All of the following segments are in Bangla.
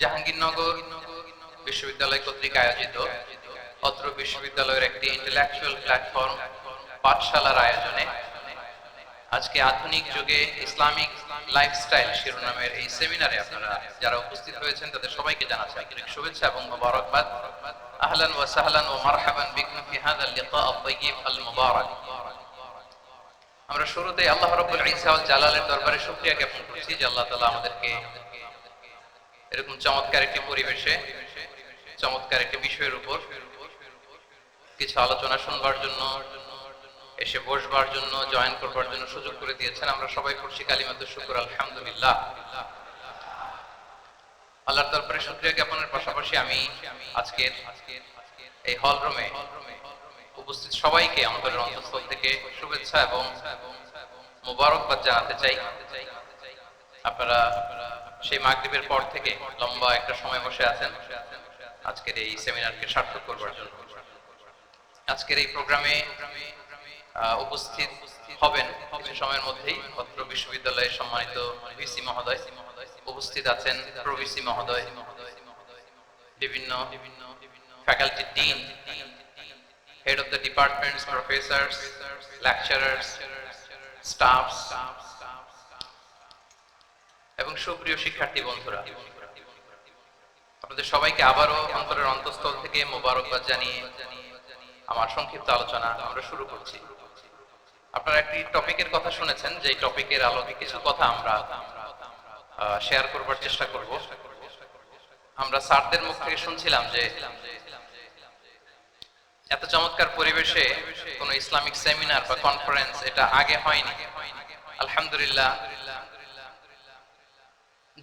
জাহাঙ্গীরনগর বিশ্ববিদ্যালয় কর্তৃক আয়োজিত অত্র বিশ্ববিদ্যালয়ের একটি ইন্টেলেকচুয়াল প্ল্যাটফর্ম পাঠশালার আয়োজনে আজকে আধুনিক যুগে ইসলামিক লাইফস্টাইল শিরোনামের এই সেমিনারে আপনারা যারা উপস্থিত হয়েছেন তাদের সবাইকে জানাচ্ছি আন্তরিক শুভেচ্ছা এবং মোবারকবাদ। আহলান ওয়া সাহলান ওয়া মারহাবান বিকুম ফি হাযাল লিকা আত-তাইয়িব আল-মুবারাক। আমরা শুরুতে আল্লাহ রাব্বুল ইজ্জা ওয়াল জালালের দরবারে শুকরিয়া জ্ঞাপন করছি যে আল্লাহ তাআলা আমাদেরকে এরকম চমৎকার একটি পরিবেশে চমৎকার একটি বিষয়ের উপর কিছু আলোচনা শুনবার জন্য, এসে বসবার জন্য, জয়েন করবার জন্য সুযোগ করে দিয়েছেন। আমরা সবাই পড়ছি কালিমাতুশ শুকর আলহামদুলিল্লাহ। আল্লাহর দরবারে শুকরিয়া জ্ঞাপনের পাশাপাশি আমি আজকের এই হল রুমে উপস্থিত সবাইকে আমাদের অন্তঃস্থল থেকে শুভেচ্ছা এবং মোবারকবাদ জানাতে চাই। আপনারা সেই মাগরিবের পর থেকে লম্বা একটা সময় বসে আছেন আজকের এই সেমিনারকে সার্থক করবার জন্য। আজকের এই প্রোগ্রামে উপস্থিত হবেন কিছু সময়ের মধ্যেই অত্র বিশ্ববিদ্যালয়ের সম্মানিত ভিসি মহোদয়, উপস্থিত আছেন প্রভিসি মহোদয়, বিভিন্ন faculty dean, head of the departments, professors, lecturers, stuffs এবং সুপ্রিয় শিক্ষার্থী বন্ধুরা, আপনাদের সবাইকে আবারও অন্তরের অন্তঃস্থল থেকে মোবারকবাদ জানিয়ে আমার সংক্ষিপ্ত আলোচনা আমরা শুরু করছি। আপনারা একটি টপিকের কথা শুনেছেন, যে টপিকের আলোকে কিছু কথা আমরা শেয়ার করবার চেষ্টা করব। আমরা স্যারদের মুখ থেকে শুনছিলাম যে এত চমৎকার পরিবেশে কোনো ইসলামিক সেমিনার বা কনফারেন্স এটা আগে হয়নি। আলহামদুলিল্লাহ,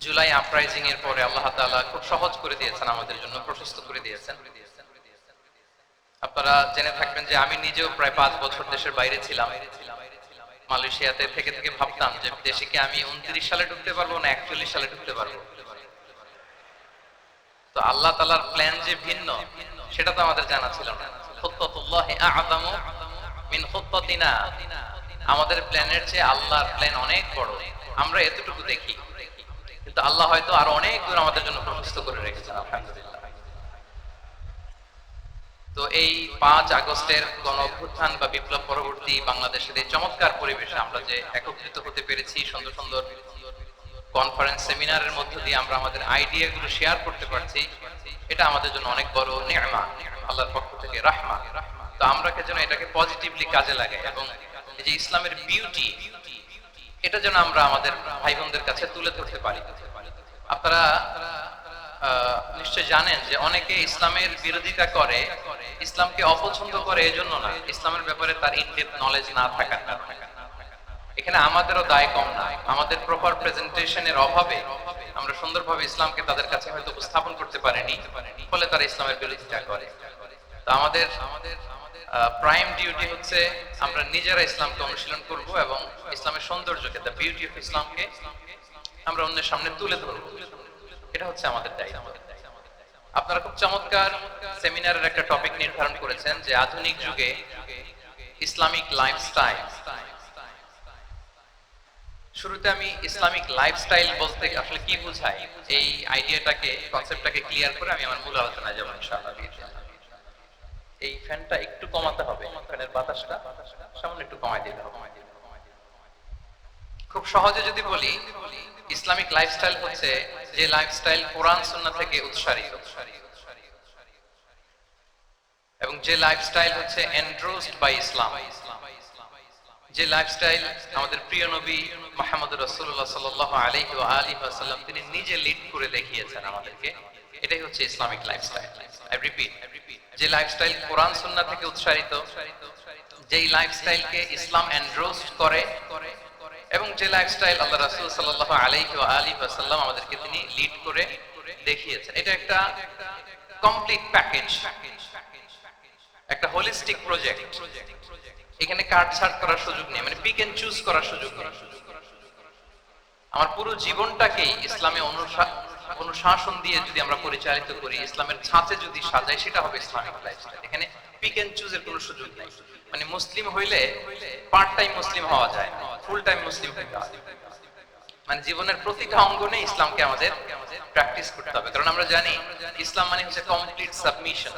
জুলাই আপরাইজিং এর পরে আল্লাহ তাআলা খুব সহজ করে দিয়েছেন, আমাদের জন্য প্রশস্ত করে দিয়েছেন। আপনারা জেনে থাকবেন যে আমি নিজেও প্রায় 5 বছর দেশের বাইরে ছিলাম। মালয়েশিয়াতে থেকে থেকে ভাবতাম যে দেশে কি আমি 29 সালে ঢুকতে পারবো না 41 সালে ঢুকতে পারবো। তো আল্লাহ তাআলার প্ল্যান যে ভিন্ন সেটা তো আমাদের জানা ছিল না। খুত্তাতুল্লাহি আ'যামু মিন খুত্তাতিনা, আমাদের প্ল্যানের চেয়ে আল্লাহর প্ল্যান অনেক বড়। আমরা এতটুকু দেখি, কিন্তু আল্লাহ হয়তো আরো অনেক দূর আমাদের জন্য প্রশস্ত করে রেখেছেন। আলহামদুলিল্লাহ। তো এই 5 আগস্টের গণ অভ্যুত্থান বা বিপ্লব পরবর্তী বাংলাদেশের এই চমৎকার পরিবেশে আমরা যে একত্রিত হতে পেরেছি, সুন্দর সুন্দর কনফারেন্স সেমিনারের মধ্য দিয়ে আমরা আমাদের আইডিয়া গুলো শেয়ার করতে পারছি, এটা আমাদের জন্য অনেক বড় নিয়ামত, আল্লাহর পক্ষ থেকে রাহমত। তো আমরা যেন এটাকে পজিটিভলি কাজে লাগাই এবং এই যে ইসলামের বিউটি, এটা যেন আমরা আমাদের ভাই বোনদের কাছে তুলে ধরতে পারি। আপনারা নিশ্চয় জানেন যে অনেকে ইসলামের বিরোধিতা করে, ইসলামকে অপছন্দ করে এজন্য না, ইসলামের ব্যাপারে তার ইনডেপথ নলেজ না থাকার কারণে। এখানে আমাদেরও দায় কম না, আমাদের প্রপার প্রেজেন্টেশনের অভাবে আমরা সুন্দরভাবে ইসলামকে তাদের কাছে হয়তো উপস্থাপন করতে পারিনি, ফলে তারা ইসলামের বিরোধিতা করে। তো আমাদের প্রাইম ডিউটি হচ্ছে আমরা নিজেরা ইসলামকে অনুশীলন করব এবং ইসলামের সৌন্দর্যকে, দ্য বিউটি অফ ইসলামকে আমরা অন্যের সামনে তুলে ধরব। এটা হচ্ছে আমাদের দায়িত্ব। আপনারা খুব চমৎকার সেমিনারের একটা টপিক নির্ধারণ করেছেন যে আধুনিক যুগে ইসলামিক লাইফস্টাইল। শুরুতে আমি ইসলামিক লাইফস্টাইল বলতে আসলে কি বোঝায় এই আইডিয়াটাকে, কনসেপ্টটাকে ক্লিয়ার করে আমি আমার মূল আলোচনায় যাব ইনশাআল্লাহ। এই ফ্যানটা একটু কমাতে হবে, ফ্যানের বাতাসটা সামান্য একটু কমাই দিতে হবে। খুব সহজে যদি বলি, ইসলামিক লাইফস্টাইল হচ্ছে যে লাইফস্টাইল কোরআন সুন্নাহ থেকে উৎসারিত এবং যে লাইফস্টাইল হচ্ছে এন্ডোর্সড বাই ইসলাম, যে লাইফস্টাইল আমাদের প্রিয় নবী মুহাম্মদ রাসূলুল্লাহ সাল্লাল্লাহু আলাইহি ওয়া আলিহি ওয়াসাল্লাম তিনি নিজে লিড করে দেখিয়েছেন আমাদেরকে। এটাই হচ্ছে ইসলামিক লাইফস্টাইল। আই রিপিট, যে লাইফস্টাইল কোরআন সুন্নাহ থেকে উৎসারিত, যেই লাইফস্টাইলকে ইসলাম এন্ডোর্সড করে এবং যে লাইফস্টাইল আল্লাহ রাসূল সাল্লাল্লাহু আলাইহি ওয়া আলিহি ওয়াসাল্লাম আমাদেরকে তিনি লিড করে দেখিয়েছেন। এটা একটা কমপ্লিট প্যাকেজ, একটা হোলিস্টিক প্রজেক্ট। এখানে কাটছাঁট করার সুযোগ নেই, মানে পিক এন্ড চুজ করার সুযোগ নেই। আমার পুরো জীবনটাকেই ইসলামে অনুশাসন দিয়ে যদি আমরা পরিচালিত করি, ইসলামের ছাঁচে যদি সাজাই, সেটা হবে ইসলামিক লাইফস্টাইল। এখানে পিক এন্ড চুজ এর কোনো সুযোগ নেই। মানে মুসলিম হইলে পার্ট টাইম মুসলিম হওয়া যায় না, ফুল টাইম মুসলিম হতে হয়। মানে জীবনের প্রতিটা অঙ্গনে ইসলামকে আমাদের প্র্যাকটিস করতে হবে, কারণ আমরা জানি ইসলাম মানে হচ্ছে complete submission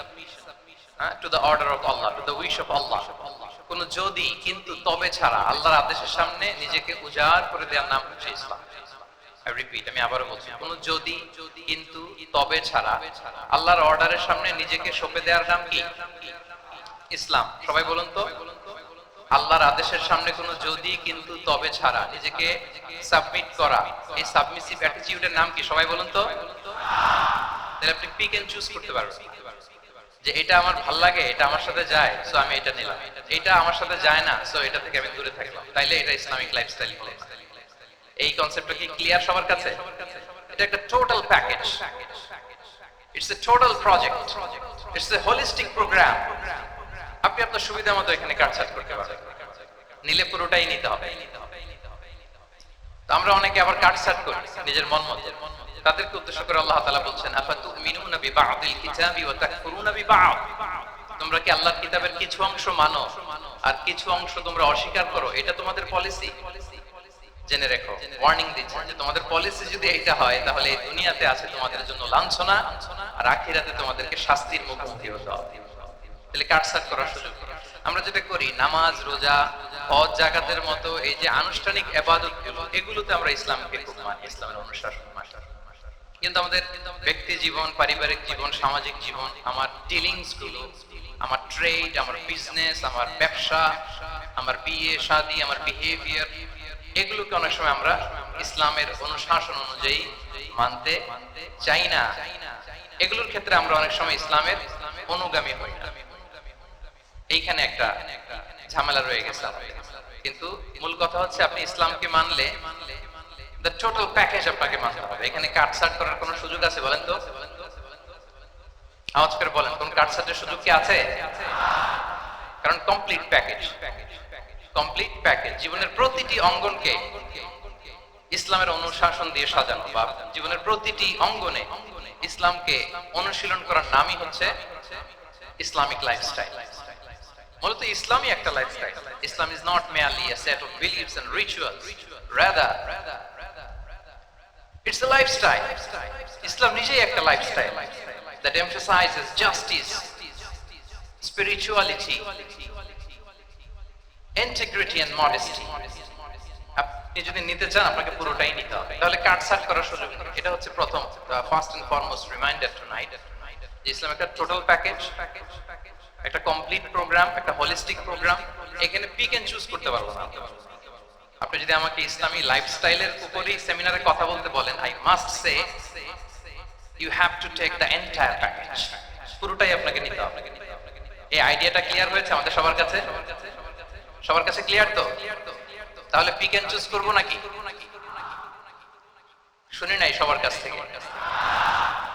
to the order of আল্লাহ, টু দ্য উইশ অফ আল্লাহ। কোন যদি কিন্তু তবে ছাড়া আল্লাহর আদেশের সামনে নিজেকে উজাড় করে দেওয়ার নাম হচ্ছে ইসলাম। I repeat, আমি আবারও বলছি, কোন যদি কিন্তু তবে ছাড়া আল্লাহর অর্ডারের সামনে নিজেকে সঁপে দেওয়ার নাম কি? ইসলাম। সবাই বলুন তো, আল্লাহর আদেশের সামনে কোনো যদি কিন্তু তবে ছাড়া নিজেকে সাবমিট করা, এই সাবমিসিভ অ্যাটিটিউডের নাম কি? সবাই বলুন তো। তাহলে আপনি পিক এন্ড চুজ করতে পারবেন যে এটা আমার ভাল লাগে, এটা আমার সাথে যায়, সো আমি এটা নিলাম, এটা আমার সাথে যায় না, সো এটা থেকে আমি দূরে থাকলাম। তাইলে এটা ইসলামিক লাইফস্টাইল হলো। এই কনসেপ্টটা কি ক্লিয়ার সবার কাছে? এটা একটা total package, it's a total project, it's a holistic program. আপনি আপনার সুবিধা মতো এখানে কাটছাট করতে পারবেন, নিলে পুরোটাই নিতে হবে। তো আমরা অনেকে আবার কাটছাট করি নিজের মন মতো। তাদেরকে উদ্দেশ্য করে আল্লাহ তাআলা বলছেন, আফাতুমিনুনা বিবা'দিল কিতাবি ওয়া তাকফুরুনা বিবা'দ। তোমরা কি আল্লাহর কিতাবের কিছু অংশ মানো আর কিছু অংশ তোমরা অস্বীকার করো? এটা তোমাদের পলিসি? জেনে রেখো, ওয়ার্নিং দিচ্ছেন যে তোমাদের পলিসি যদি এটা হয়, তাহলে এই দুনিয়াতে আছে তোমাদের জন্য লাঞ্ছনা, আর আখিরাতে তোমাদেরকে শাস্তির মুখোমুখি হতে হবে। তাহলে কাটছাট করার সুযোগ। আমরা যেটা করি, নামাজ, রোজা, হজ, যাকাতের মতো এই যে আনুষ্ঠানিক ইবাদতগুলো, এগুলোতে আমরা ইসলামকে খুব মানি, ইসলামের অনুশাসন মানি। কিন্তু আমাদের ব্যক্তি জীবন, পারিবারিক জীবন, সামাজিক জীবন, আমার ডিলিংস গুলো, আমার ট্রেড, আমার বিজনেস, আমার ব্যবসা, আমার বিয়ে শাদী, আমার বিহেভিয়ার, এগুলোকে অনেক সময় আমরা ইসলামের অনুশাসন অনুযায়ী মানতে চাই না। এগুলোর ক্ষেত্রে আমরা অনেক সময় ইসলামের অনুগামী হই না। এইখানে একটা ঝামেলা রয়ে গেছে। কিন্তু মূল কথা হচ্ছে, আপনি ইসলামকে মানলে the total package আপনাকে মানতে হবে। এখানে কাটছাট করার কোনো সুযোগ আছে বলেন তো? আওয়াজ করে বলেন, কোন কাটছাটের সুযোগ কি আছে? কারণ কমপ্লিট প্যাকেজ, কমপ্লিট প্যাকেজ। জীবনের প্রতিটি অঙ্গনকে ইসলামের অনুশাসন দিয়ে সাজানো, বা জীবনের প্রতিটি অঙ্গনে ইসলামকে অনুশীলন করার নামই হচ্ছে ইসলামিক লাইফস্টাইল। মূলত ইসলামই একটা lifestyle. Islam is not merely a set of beliefs and rituals, rather it's a lifestyle. ইসলাম নিজেই একটা lifestyle that emphasizes justice, spirituality, integrity and modesty. আপনি যদি নিতে চান, আপনাকে পুরোটাই নিতে হবে, তাহলে কাটছাট করার সুযোগ নেই। এটা হচ্ছে প্রথম, first and foremost reminder tonight. ইসলাম একটা টোটাল প্যাকেজ, একটা কমপ্লিট প্রোগ্রাম, একটা হোলিস্টিক প্রোগ্রাম। এখানে পিক এন্ড চুজ করতে পারবো না। আপনি যদি আমাকে ইসলামী লাইফস্টাইলের উপরই সেমিনারে কথা বলতে বলেন, I must say you have to take the entire package. পুরোটাই আপনাকে নিতে হবে। এই আইডিয়াটা ক্লিয়ার হয়েছে আমাদের সবার কাছে? সবার কাছে ক্লিয়ার তো? তাহলে পিক এন্ড চুজ করবো নাকি? শুনি নাই সবার কাছ থেকে।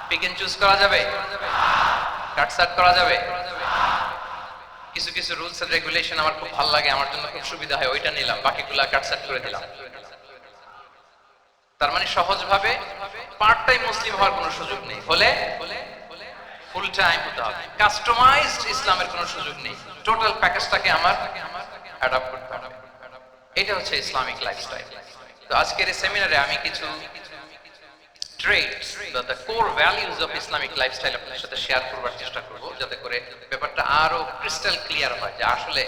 পিক এন্ড চুজ করা যাবে? কাটছাট করা যাবে? কিছু কিছু রুলস এন্ড রেগুলেশন আমার খুব ভালো লাগে, আমার জন্য খুব সুবিধা হয়, ওইটা নিলাম, বাকিগুলা কাটছাট করে দিলাম। তার মানে সহজভাবে পার্ট টাইম মুসলিম হওয়ার কোনো সুযোগ নেই, হলে ফুল টাইম হতে হবে। কাস্টমাইজড ইসলামের কোনো সুযোগ নেই, টোটাল প্যাকেজটাকে আমার অ্যাডাপ্ট করতে হবে। এটা হচ্ছে ইসলামিক লাইফস্টাইল। তো আজকের এই সেমিনারে আমি কিছু traits, the core values of Islamic lifestyle আপনাদের সাথে শেয়ার করবার চেষ্টা করব, যাতে করে ব্যাপারটা আরো ক্রিস্টাল ক্লিয়ার হয় যে আসলে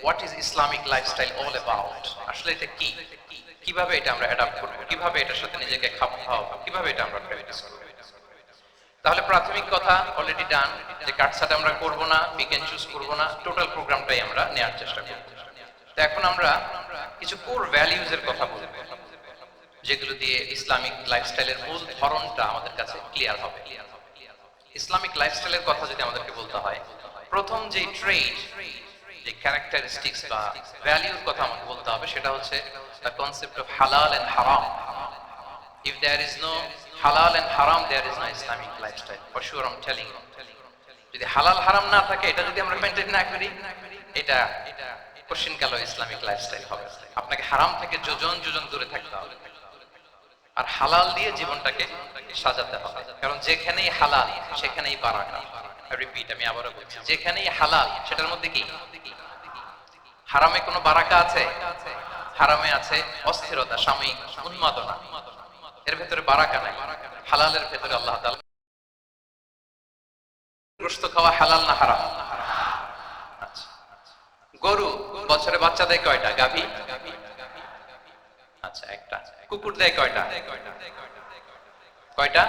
what is Islamic lifestyle all about, আসলে এটা কি, কিভাবে এটা আমরা অ্যাডাপ্ট করব, কিভাবে এটার সাথে নিজেকে খাপ খাওয়াবো, কিভাবে এটা আমরা প্র্যাকটিস করব। তাহলে প্রাথমিক কথা অলরেডি ডান, যে কাটছাট আমরা করব না, পিক এন্ড চুজ করব না, টোটাল প্রোগ্রামটাই আমরা নেওয়ার চেষ্টা করব। তো এখন আমরা কিছু কোর ভ্যালিউজ এর কথা বলবো, যেগুলো দিয়ে ইসলামিক লাইফস্টাইলের মূল ধরনটা আমাদের কাছে ক্লিয়ার হবে। ইসলামিক লাইফস্টাইলের কথা যদি আমাদেরকে বলতে হয়, প্রথম যে ট্রেড, যে ক্যারেক্টারিস্টিক্স বা ভ্যালুর কথা আমাকে বলতে হবে, সেটা হচ্ছে the concept of halal and haram. If there is no halal and haram, there is no Islamic lifestyle, for sure I am telling you. যদি হালাল হারাম না থাকে, এটা যদি আমরা মেইনটেইন না করি, এটা কোশ্চিন কালো ইসলামিক লাইফস্টাইল হবে। আপনাকে হারাম থেকে যোজন যোজন দূরে থাকতে হবে, আর হালাল দিয়ে জীবনটাকে সাজাতে হবে। কারণ যেখানেই হালাল সেখানেই বারাকা। রিপিট, আমি আবারও বলছি, যেখানেই হালাল সেটার মধ্যে কি? হারামে কোনো বারাকা আছে? হারামে আছে অস্থিরতা, সাময়িক উন্মাদনা। এর ভেতরে বারাকা নাই। হালালের ভেতরে আল্লাহ তাআলা গোশত খাওয়া হালাল না হারাম? আচ্ছা, গরু বছরে বাচ্চা দেয় কয়টা? গাভী? আচ্ছা, একটা। কুকুর দেয় কয়টা? কয়টা?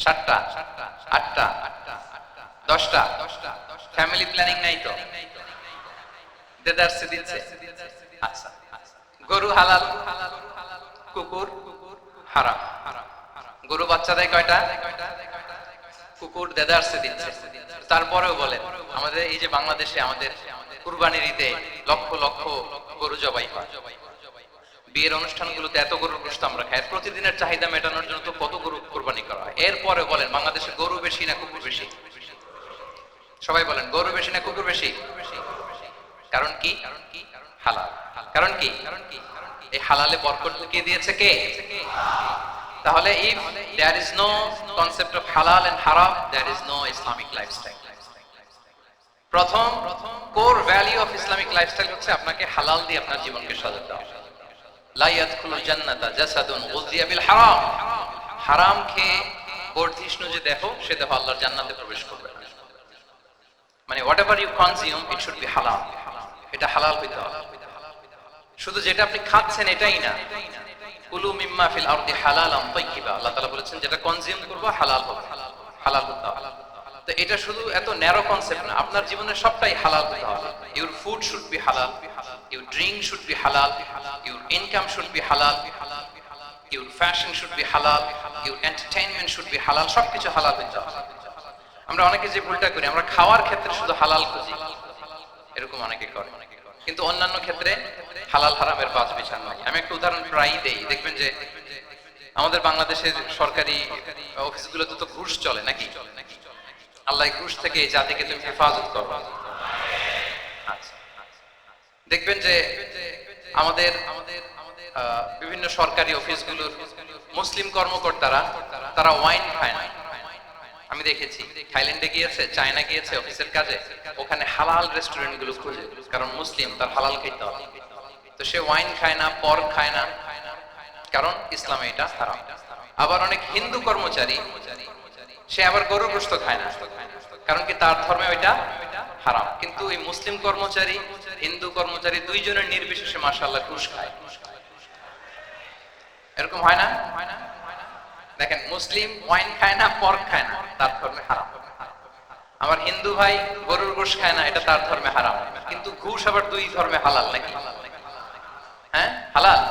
7টা, 8টা, 10টা? ফ্যামিলি প্ল্যানিং নাই তো? দেদারসে দিচ্ছে। আচ্ছা, গরু হালাল, কুকুর হারাম। গরু বাচ্চা দেয় কয়টা? কুকুর দেদারসে দিচ্ছে। তারপরেও বলেন, আমাদের এই যে বাংলাদেশে আমাদের কুরবানির ঈদে লক্ষ লক্ষ গরু জবাই হয়, বিয়ের অনুষ্ঠানগুলোতে এত গরুর গোশত আমরা খাই, প্রতিদিনের চাহিদা মেটানোর জন্য তো কত গরু কোরবানি করা হয়। এরপরে বলেন, বাংলাদেশে গরু বেশি না কুকুর বেশি? সবাই বলেন, গরু বেশি না কুকুর বেশি? কারণ কি? হালাল। কারণ কি? এই হালালে বরকত ঢুকিয়ে দিয়েছে কে? তাহলে if there is no concept of halal and haram, there is no Islamic lifestyle. প্রথম core value of Islamic lifestyle হচ্ছে আপনাকে হালাল দিয়ে আপনার জীবনকে সাজাতে হবে। লা ইয়াদখুলুল জান্নাতা জাসাদুন গুযিয়া বিল হারাম। হারাম খেয়ে বর্ধিষ্ণু যে দেহ, সে দেহ আল্লাহর জান্নাতে প্রবেশ করবে না। মানে whatever you consume it should be halal, এটা হালাল হইতে হবে। শুধু যেটা আপনি খাচ্ছেন এটাই না, কুলু মিম্মা ফিল আরদি হালালান তাইয়্যিবা, আল্লাহ তাআলা বলেছেন যেটা কনজিউম করব হালাল হবে, হালাল হতে হবে। তো এটা শুধু এত ন্যারো কনসেপ্ট না, আপনার জীবনের সবটাই হালাল হতে হবে। ইউর ফুড শুড বি হালাল, ইউর ড্রিঙ্ক শুড বি হালাল, ইউর ইনকাম শুড বি হালাল, ইউর ফ্যাশন শুড বি হালাল, ইউর এন্টারটেইনমেন্ট শুড বি হালাল, সবকিছু হালাল হতে হবে। আমরা অনেকে যে ভুলটা করি, আমরা খাওয়ার ক্ষেত্রে শুধু হালাল খুঁজি, এরকম অনেকে করে, কিন্তু অন্যান্য ক্ষেত্রে হালাল হারামের বাছ বিচার নাই। আমি একটা উদাহরণ প্রায়ই দেই, দেখবেন যে আমাদের বাংলাদেশের সরকারি অফিসগুলোতে তো ঘুষ চলে নাকি? আল্লাহ ঘুষ থেকে এই জাতিকে তুমি হেফাজত করো। আচ্ছা, দেখবেন যে আমাদের বিভিন্ন সরকারি অফিসগুলোর মুসলিম কর্মকর্তারা তারা ওয়াইন খায় না। আমি দেখেছি, থাইল্যান্ডে গিয়েছে, চায়না গিয়েছে অফিসের কাজে, ওখানে হালাল রেস্টুরেন্ট গুলো খুঁজে, কারণ মুসলিম, তার হালাল খেতে হবে। তো সে ওয়াইন খায় না, পর্ক খায় না, কারণ ইসলামে এটা হারাম। আবার অনেক হিন্দু কর্মচারী, সে আবার গরুর গোশত খায় না, কারণ কি তার ধর্মে ওইটা হারাম। কিন্তু এই মুসলিম কর্মচারী, হিন্দু কর্মচারী দুইজনের নির্বিশেষে মাশাআল্লাহ ঘুষ খায়। এরকম হয় না? দেখেন, মুসলিম ওয়াইন খায় না, পর্ক খায় না, তার ধর্মে হারাম। আমার হিন্দু ভাই গরুর গোশত খায় না, এটা তার ধর্মে হারাম। কিন্তু ঘুষ আবার দুই ধর্মে হালাল নাকি? হ্যাঁ, হালাল।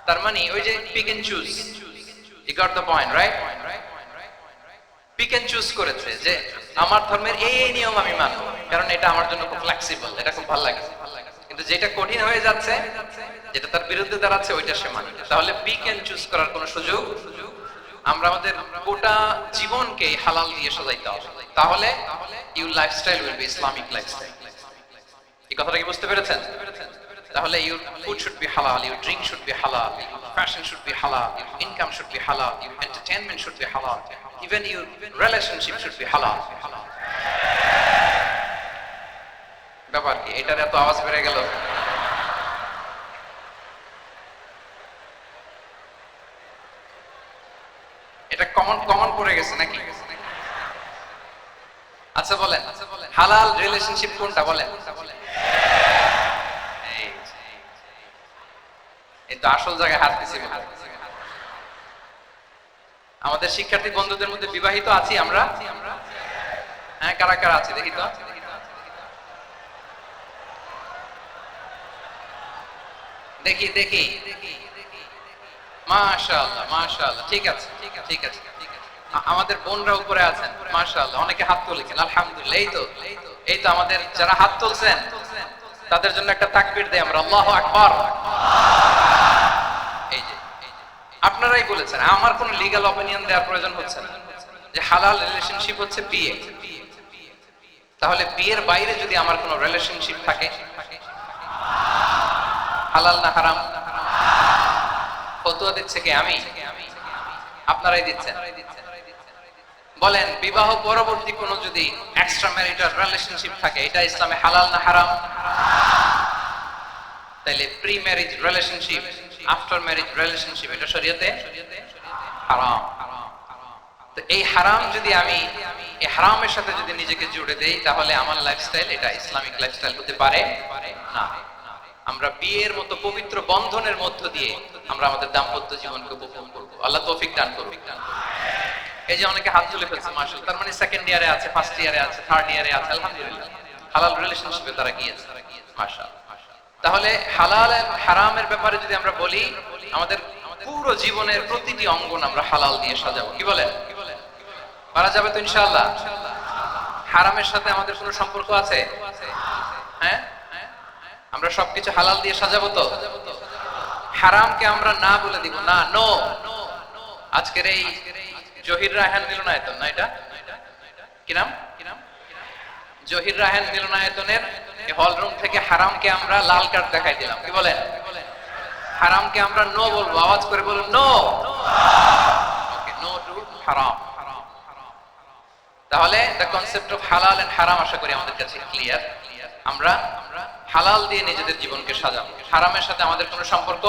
তার মানে ওই যে pick and choose, you got the point, right? Pick and choose করেছে যে আমার ধর্মের এই নিয়ম আমি মানব, কারণ এটা আমার জন্য খুব ফ্লেক্সিবল, এটা খুব ভালো লাগে। কিন্তু যেটা কঠিন হয়ে যাচ্ছে, যেটা তার বিরুদ্ধে দাঁড়াচ্ছে, ওইটা সে মানে। তাহলে পিক এন্ড চুজ করার কোনো সুযোগ, আমরা আমাদের গোটা জীবনকে হালাল দিয়ে সাজাইতে হবে। তাহলে your lifestyle will be Islamic lifestyle. এই কথাটা কি বুঝতে পেরেছেন? তাহলে ইউর ফুড শুড বি হালাল, ইউর ড্রিঙ্ক শুড বি হালাল, ফ্যাশন শুড বি হালাল, ইউর ইনকাম শুড বি হালাল, ইউর এন্টারটেইনমেন্ট শুড বি হালাল, even your relationship should be হালাল। ব্যাপার কি? এটার এত আওয়াজ বেড়ে গেল। এটা কমন কমন পড়ে গেছে নাকি? আচ্ছা বলেন, হালাল রিলেশনশিপ কোনটা বলেন? এই তো আসল জায়গায় হাত দিছি। আমাদের শিক্ষার্থী বন্ধুদের মধ্যে বিবাহিত আছি আমরা? হ্যাঁ, কারা কারা আছে দেখি তো। দেখি দেখি, মাশাআল্লাহ মাশাআল্লাহ, ঠিক আছে ঠিক আছে। আমাদের বোনরা উপরে আছেন, মাশাআল্লাহ, অনেকে হাত তুলেছেন, আলহামদুলিল্লাহ। এই তো আমাদের যারা হাত তুলছেন তাদের জন্য একটা তাকবীর দেই আমরা, আল্লাহু আকবার। এই যে আপনারাই বলেছেন, আমার কোনো লিগ্যাল অপিনিয়ন দেওয়ার প্রয়োজন হচ্ছে না, যে হালাল রিলেশনশিপ হচ্ছে বিয়ে। তাহলে বিয়ের বাইরে যদি আমার কোনো রিলেশনশিপ থাকে, হালাল না হারাম? ফতোয়া দিচ্ছে কে? আমি? আপনারাই দিচ্ছেন। বলেন, বিবাহ পরবর্তী কোনো যদি এক্সট্রা ম্যারিটাল রিলেশনশিপ থাকে, এটা ইসলামে হালাল না হারাম? তাইলে pre marriage relationship after marriage relationship, এটা শরীয়তে হারাম। তো এই হারাম যদি আমি এই হারামের সাথে যদি নিজেকে জুড়ে দেই, তাহলে আমার লাইফস্টাইল এটা ইসলামিক লাইফস্টাইল হতে পারে না। আমরা বিয়ের মতো পবিত্র বন্ধনের মধ্য দিয়ে আমরা আমাদের দাম্পত্য জীবনকে উপভোগ করব। আল্লাহ তৌফিক দান করুন। এই যে অনেকে হাত তুলে ফেলছে মাশাআল্লাহ, তার মানে সেকেন্ড ইয়ারে আছে, ফার্স্ট ইয়ারে আছে, থার্ড ইয়ারে আছে, আলহামদুলিল্লাহ হালাল রিলেশনশিপে তারা গিয়েছে, মাশাআল্লাহ। তাহলে হালাল আর হারামের ব্যাপারে যদি আমরা বলি, আমাদের পুরো জীবনের প্রতিটি অঙ্গন আমরা হালাল দিয়ে সাজাবো, কি বলেন? পারা যাবে তো ইনশাআল্লাহ? হারামের সাথে আমাদের কোনো সম্পর্ক আছে? হ্যাঁ, আমরা সবকিছু হালাল দিয়ে সাজাবো তো? হারামকে আমরা না বলে দিব না, নো। আজকের এই জহির রায়হান মিলনায়তন না, এটা কি নাম? জহির রায়হান মিলনায়তনের হল রুম থেকে হারামকে আমরা লাল কার্ড দেখাই দিলাম, কি বলেন? হারামকে আমরা নো বলবো, আওয়াজ করে বলুন নো। ওকে, নো টু হারাম। তাহলে the concept of halal and হারাম আশা করি আমাদের কাছে ক্লিয়ার। আমরা হালাল দিয়ে নিজেদের জীবনকে সাজাবো, হারামের সাথে আমাদের কোনো সম্পর্ক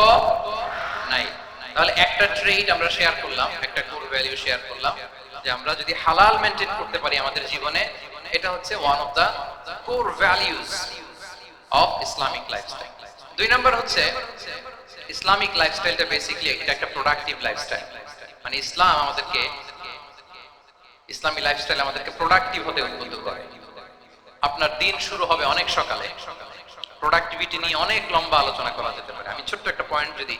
নাই। তাহলে একটা ট্রেড আমরা শেয়ার করলাম, একটা কোর ভ্যালু শেয়ার করলাম, যে আমরা যদি হালাল মেইনটেইন করতে পারি আমাদের জীবনে, এটা হচ্ছে one of the core values of Islamic lifestyle. দুই নাম্বার হচ্ছে ইসলামিক লাইফস্টাইলটা বেসিক্যালি এটা একটা প্রোডাক্টিভ লাইফস্টাইল। মানে ইসলাম আমাদেরকে, ইসলামী লাইফস্টাইল আমাদেরকে প্রোডাক্টিভ হতে উদ্বুদ্ধ করে। আপনার দিন শুরু হবে অনেক সকালে, প্রোডাক্টিভিটি নিয়ে অনেক লম্বা আলোচনা করা যেতে পারে। আমি ছোট্ট একটা পয়েন্ট যদি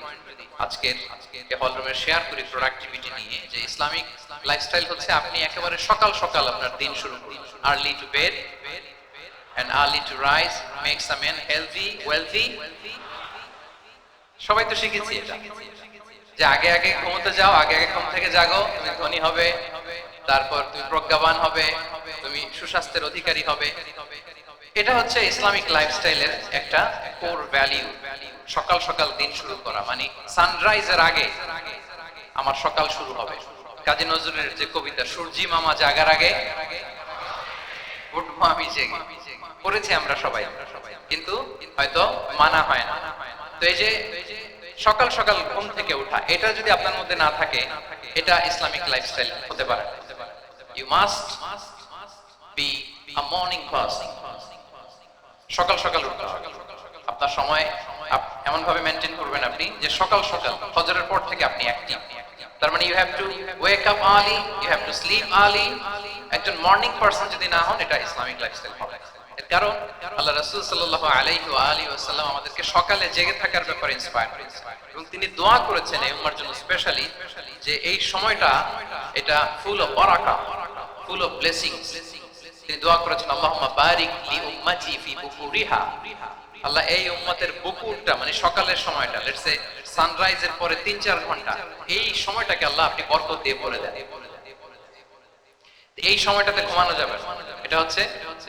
আজকের হল রুমে শেয়ার করি প্রোডাক্টিভিটি নিয়ে, যে ইসলামিক লাইফস্টাইল হচ্ছে আপনি একেবারে সকাল সকাল আপনার দিন শুরু করুন। Early to bed and early to rise makes a man healthy wealthy. সবাই তো শিখেছি এটা, যে আগে আগে ঘুমোতে যাও, আগে আগে ঘুম থেকে জাগো, তুমি ধনী হবে, তারপর তুমি প্রজ্ঞাবান হবে, তুমি সুস্বাস্থ্যের অধিকারী হবে। এটা হচ্ছে ইসলামিক লাইফস্টাইলের একটা কোর ভ্যালু। সকাল সকাল দিন শুরু করা, মানে সানরাইজের আগে আমার সকাল শুরু হবে। কাজী নজরুলের যে কবিতা, সূর্যি মামা জাগার আগে উঠবো আমি জেগে, পড়েছি আমরা সবাই, কিন্তু হয়তো মানা হয় না। তো এই যে সকাল সকাল ঘুম থেকে ওঠা, এটা যদি আপনার মধ্যে না থাকে, এটা ইসলামিক লাইফস্টাইল হতে পারে। You must be a morning person. সকাল সকাল উঠতে হবে। আপনার সময় এমন ভাবে মেইনটেইন করবেন আপনি যে সকাল সকাল ফজরের পর থেকে আপনি অ্যাক্টিভ। তার মানে you have to wake up early, you have to sleep early. একজন মর্নিং পারসন যদি না হন, এটা ইসলামিক লাইফস্টাইল হবে। এর কারণ আল্লাহ রাসূল সাল্লাল্লাহু আলাইহি ওয়া আলিহি ওয়াসাল্লাম আমাদেরকে সকালে জেগে থাকার ব্যাপারে ইন্সপায়ার করেছেন, এবং তিনি দোয়া করেছেন এই উম্মার জন্য স্পেশালি, যে এই সময়টা এটা full of barakah, full of blessings. তিনি দোয়া করেছেন আল্লাহুম্মা বারিক লি উম্মতি ফি বুকুরিহা। আল্লাহ এই উম্মতের বুকুরটা, মানে সকালের সময়টা, লেটস সে সানরাইজের পরে ৩-৪ ঘন্টা, এই সময়টাকে আল্লাহ আপনি বরকত দিয়ে ভরে দেন। এই সময়টাতে ঘুমানো যাবে, এটা হচ্ছে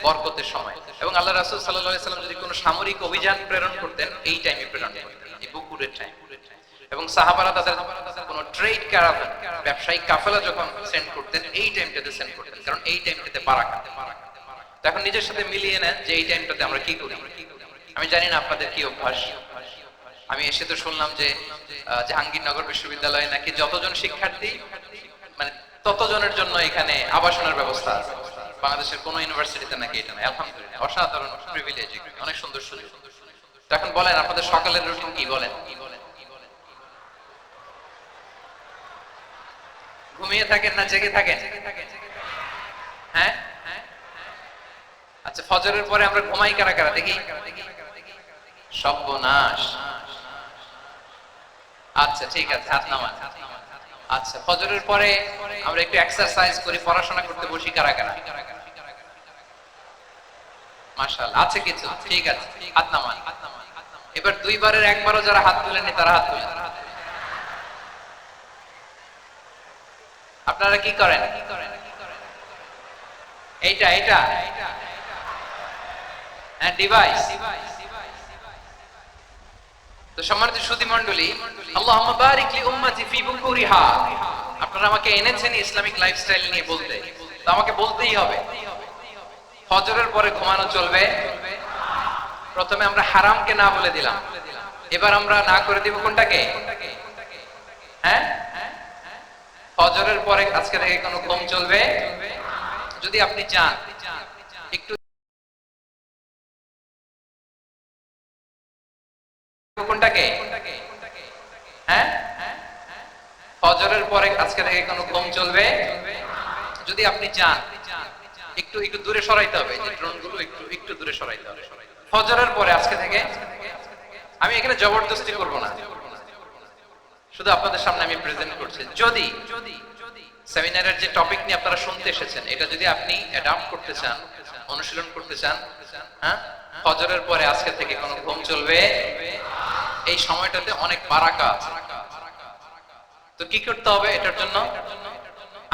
বরকতের সময়। এবং আল্লাহ রাসূল সাল্লাল্লাহু আলাইহি ওয়াসাল্লাম যদি কোনো সামরিক অভিযান প্রেরণ করতেন, এই টাইমে প্রেরণ করতেন, এই বুকুরের টাইম। এবং সাহাবারা তাদের কোনো ট্রেড ক্যারাভান, ব্যবসায়িক কাফেলা যখন সেন্ড করতেন, এই টাইমটাতে সেন্ড করতেন, কারণ এই টাইমটাতে বারাকা। এখন নিজের সাথে মিলিয়ে নেন যে এই টাইমটাতে আমরা কি করি। আমি জানি না আপনাদের কি অভ্যাস। আমি এসে তো শুনলাম যে জাহাঙ্গীরনগর বিশ্ববিদ্যালয়ে নাকি যতজন শিক্ষার্থী, মানে ততজনের জন্য এখানে আবাসনের ব্যবস্থা আছে। বাংলাদেশের কোন ইউনিভার্সিটিতে নাকি এটা নাই। আলহামদুলিল্লাহ, অসাধারণ প্রিভিলেজ, অনেক সুন্দর সুযোগ। তো এখন বলেন আপনাদের সকালের রুটিন কি? বলেন, ঘুমিয়ে থাকেন না জেগে থাকেন? হ্যাঁ, আচ্ছা, ফজরের পরে আমরা ঘুমাই কারা কারা দেখি? সর্বনাশ। আচ্ছা ঠিক আছে, হাত নামান। আচ্ছা, ফজরের পরে আমরা একটু এক্সারসাইজ করি, পড়াশোনা করতে বসি কারা কারা? মাশাআল্লাহ, আছে কিছু, ঠিক আছে, হাত নামান। এবার দুইবারের একবারও যারা হাত তুলেনি তারা হাত তুলেন। আপনারা কি করেন? এইটা হ্যাঁ, ডিভাইস। তো সম্মানিত সুধী মণ্ডলী, আল্লাহুম্মা বারিক লি উম্মতি ফি বুকুরিহা। আপনারা আমাকে এনেছেন ইসলামিক লাইফস্টাইল নিয়ে বলতে, তো আমাকে বলতেই হবে। ফজরের পরে ঘুমানো চলবে। প্রথমে আমরা হারামকে না বলে দিলাম, এবার আমরা না করে দিব কোনটাকে? হ্যাঁ, ফজরের পরে আজকে থেকে কোনো ঘুম চলবে? যদি আপনি চান একটু কোনটাকে? হ্যাঁ, ফজরের পরে আজকে থেকে কোনো ঘুম চলবে? যদি আপনি চান একটু একটু দূরে সরাইতে হবে, যে ড্রোনগুলো একটু একটু দূরে সরাইতে হবে। ফজরের পরে আজকে থেকে আমি এখানে জবরদস্তি করব না, শুধু আপনাদের সামনে আমি প্রেজেন্ট করছি। যদি সেমিনারের যে টপিক নিয়ে আপনারা শুনতে এসেছেন, এটা যদি আপনি অ্যাডাপ্ট করতে চান, অনুশীলন করতে চান, হ্যাঁ, ফজরের পরে আজকে থেকে কোনো ঘুম চলবে? এই সময়টাতে অনেক বারাকা আছে। তো কি করতে হবে এটার জন্য?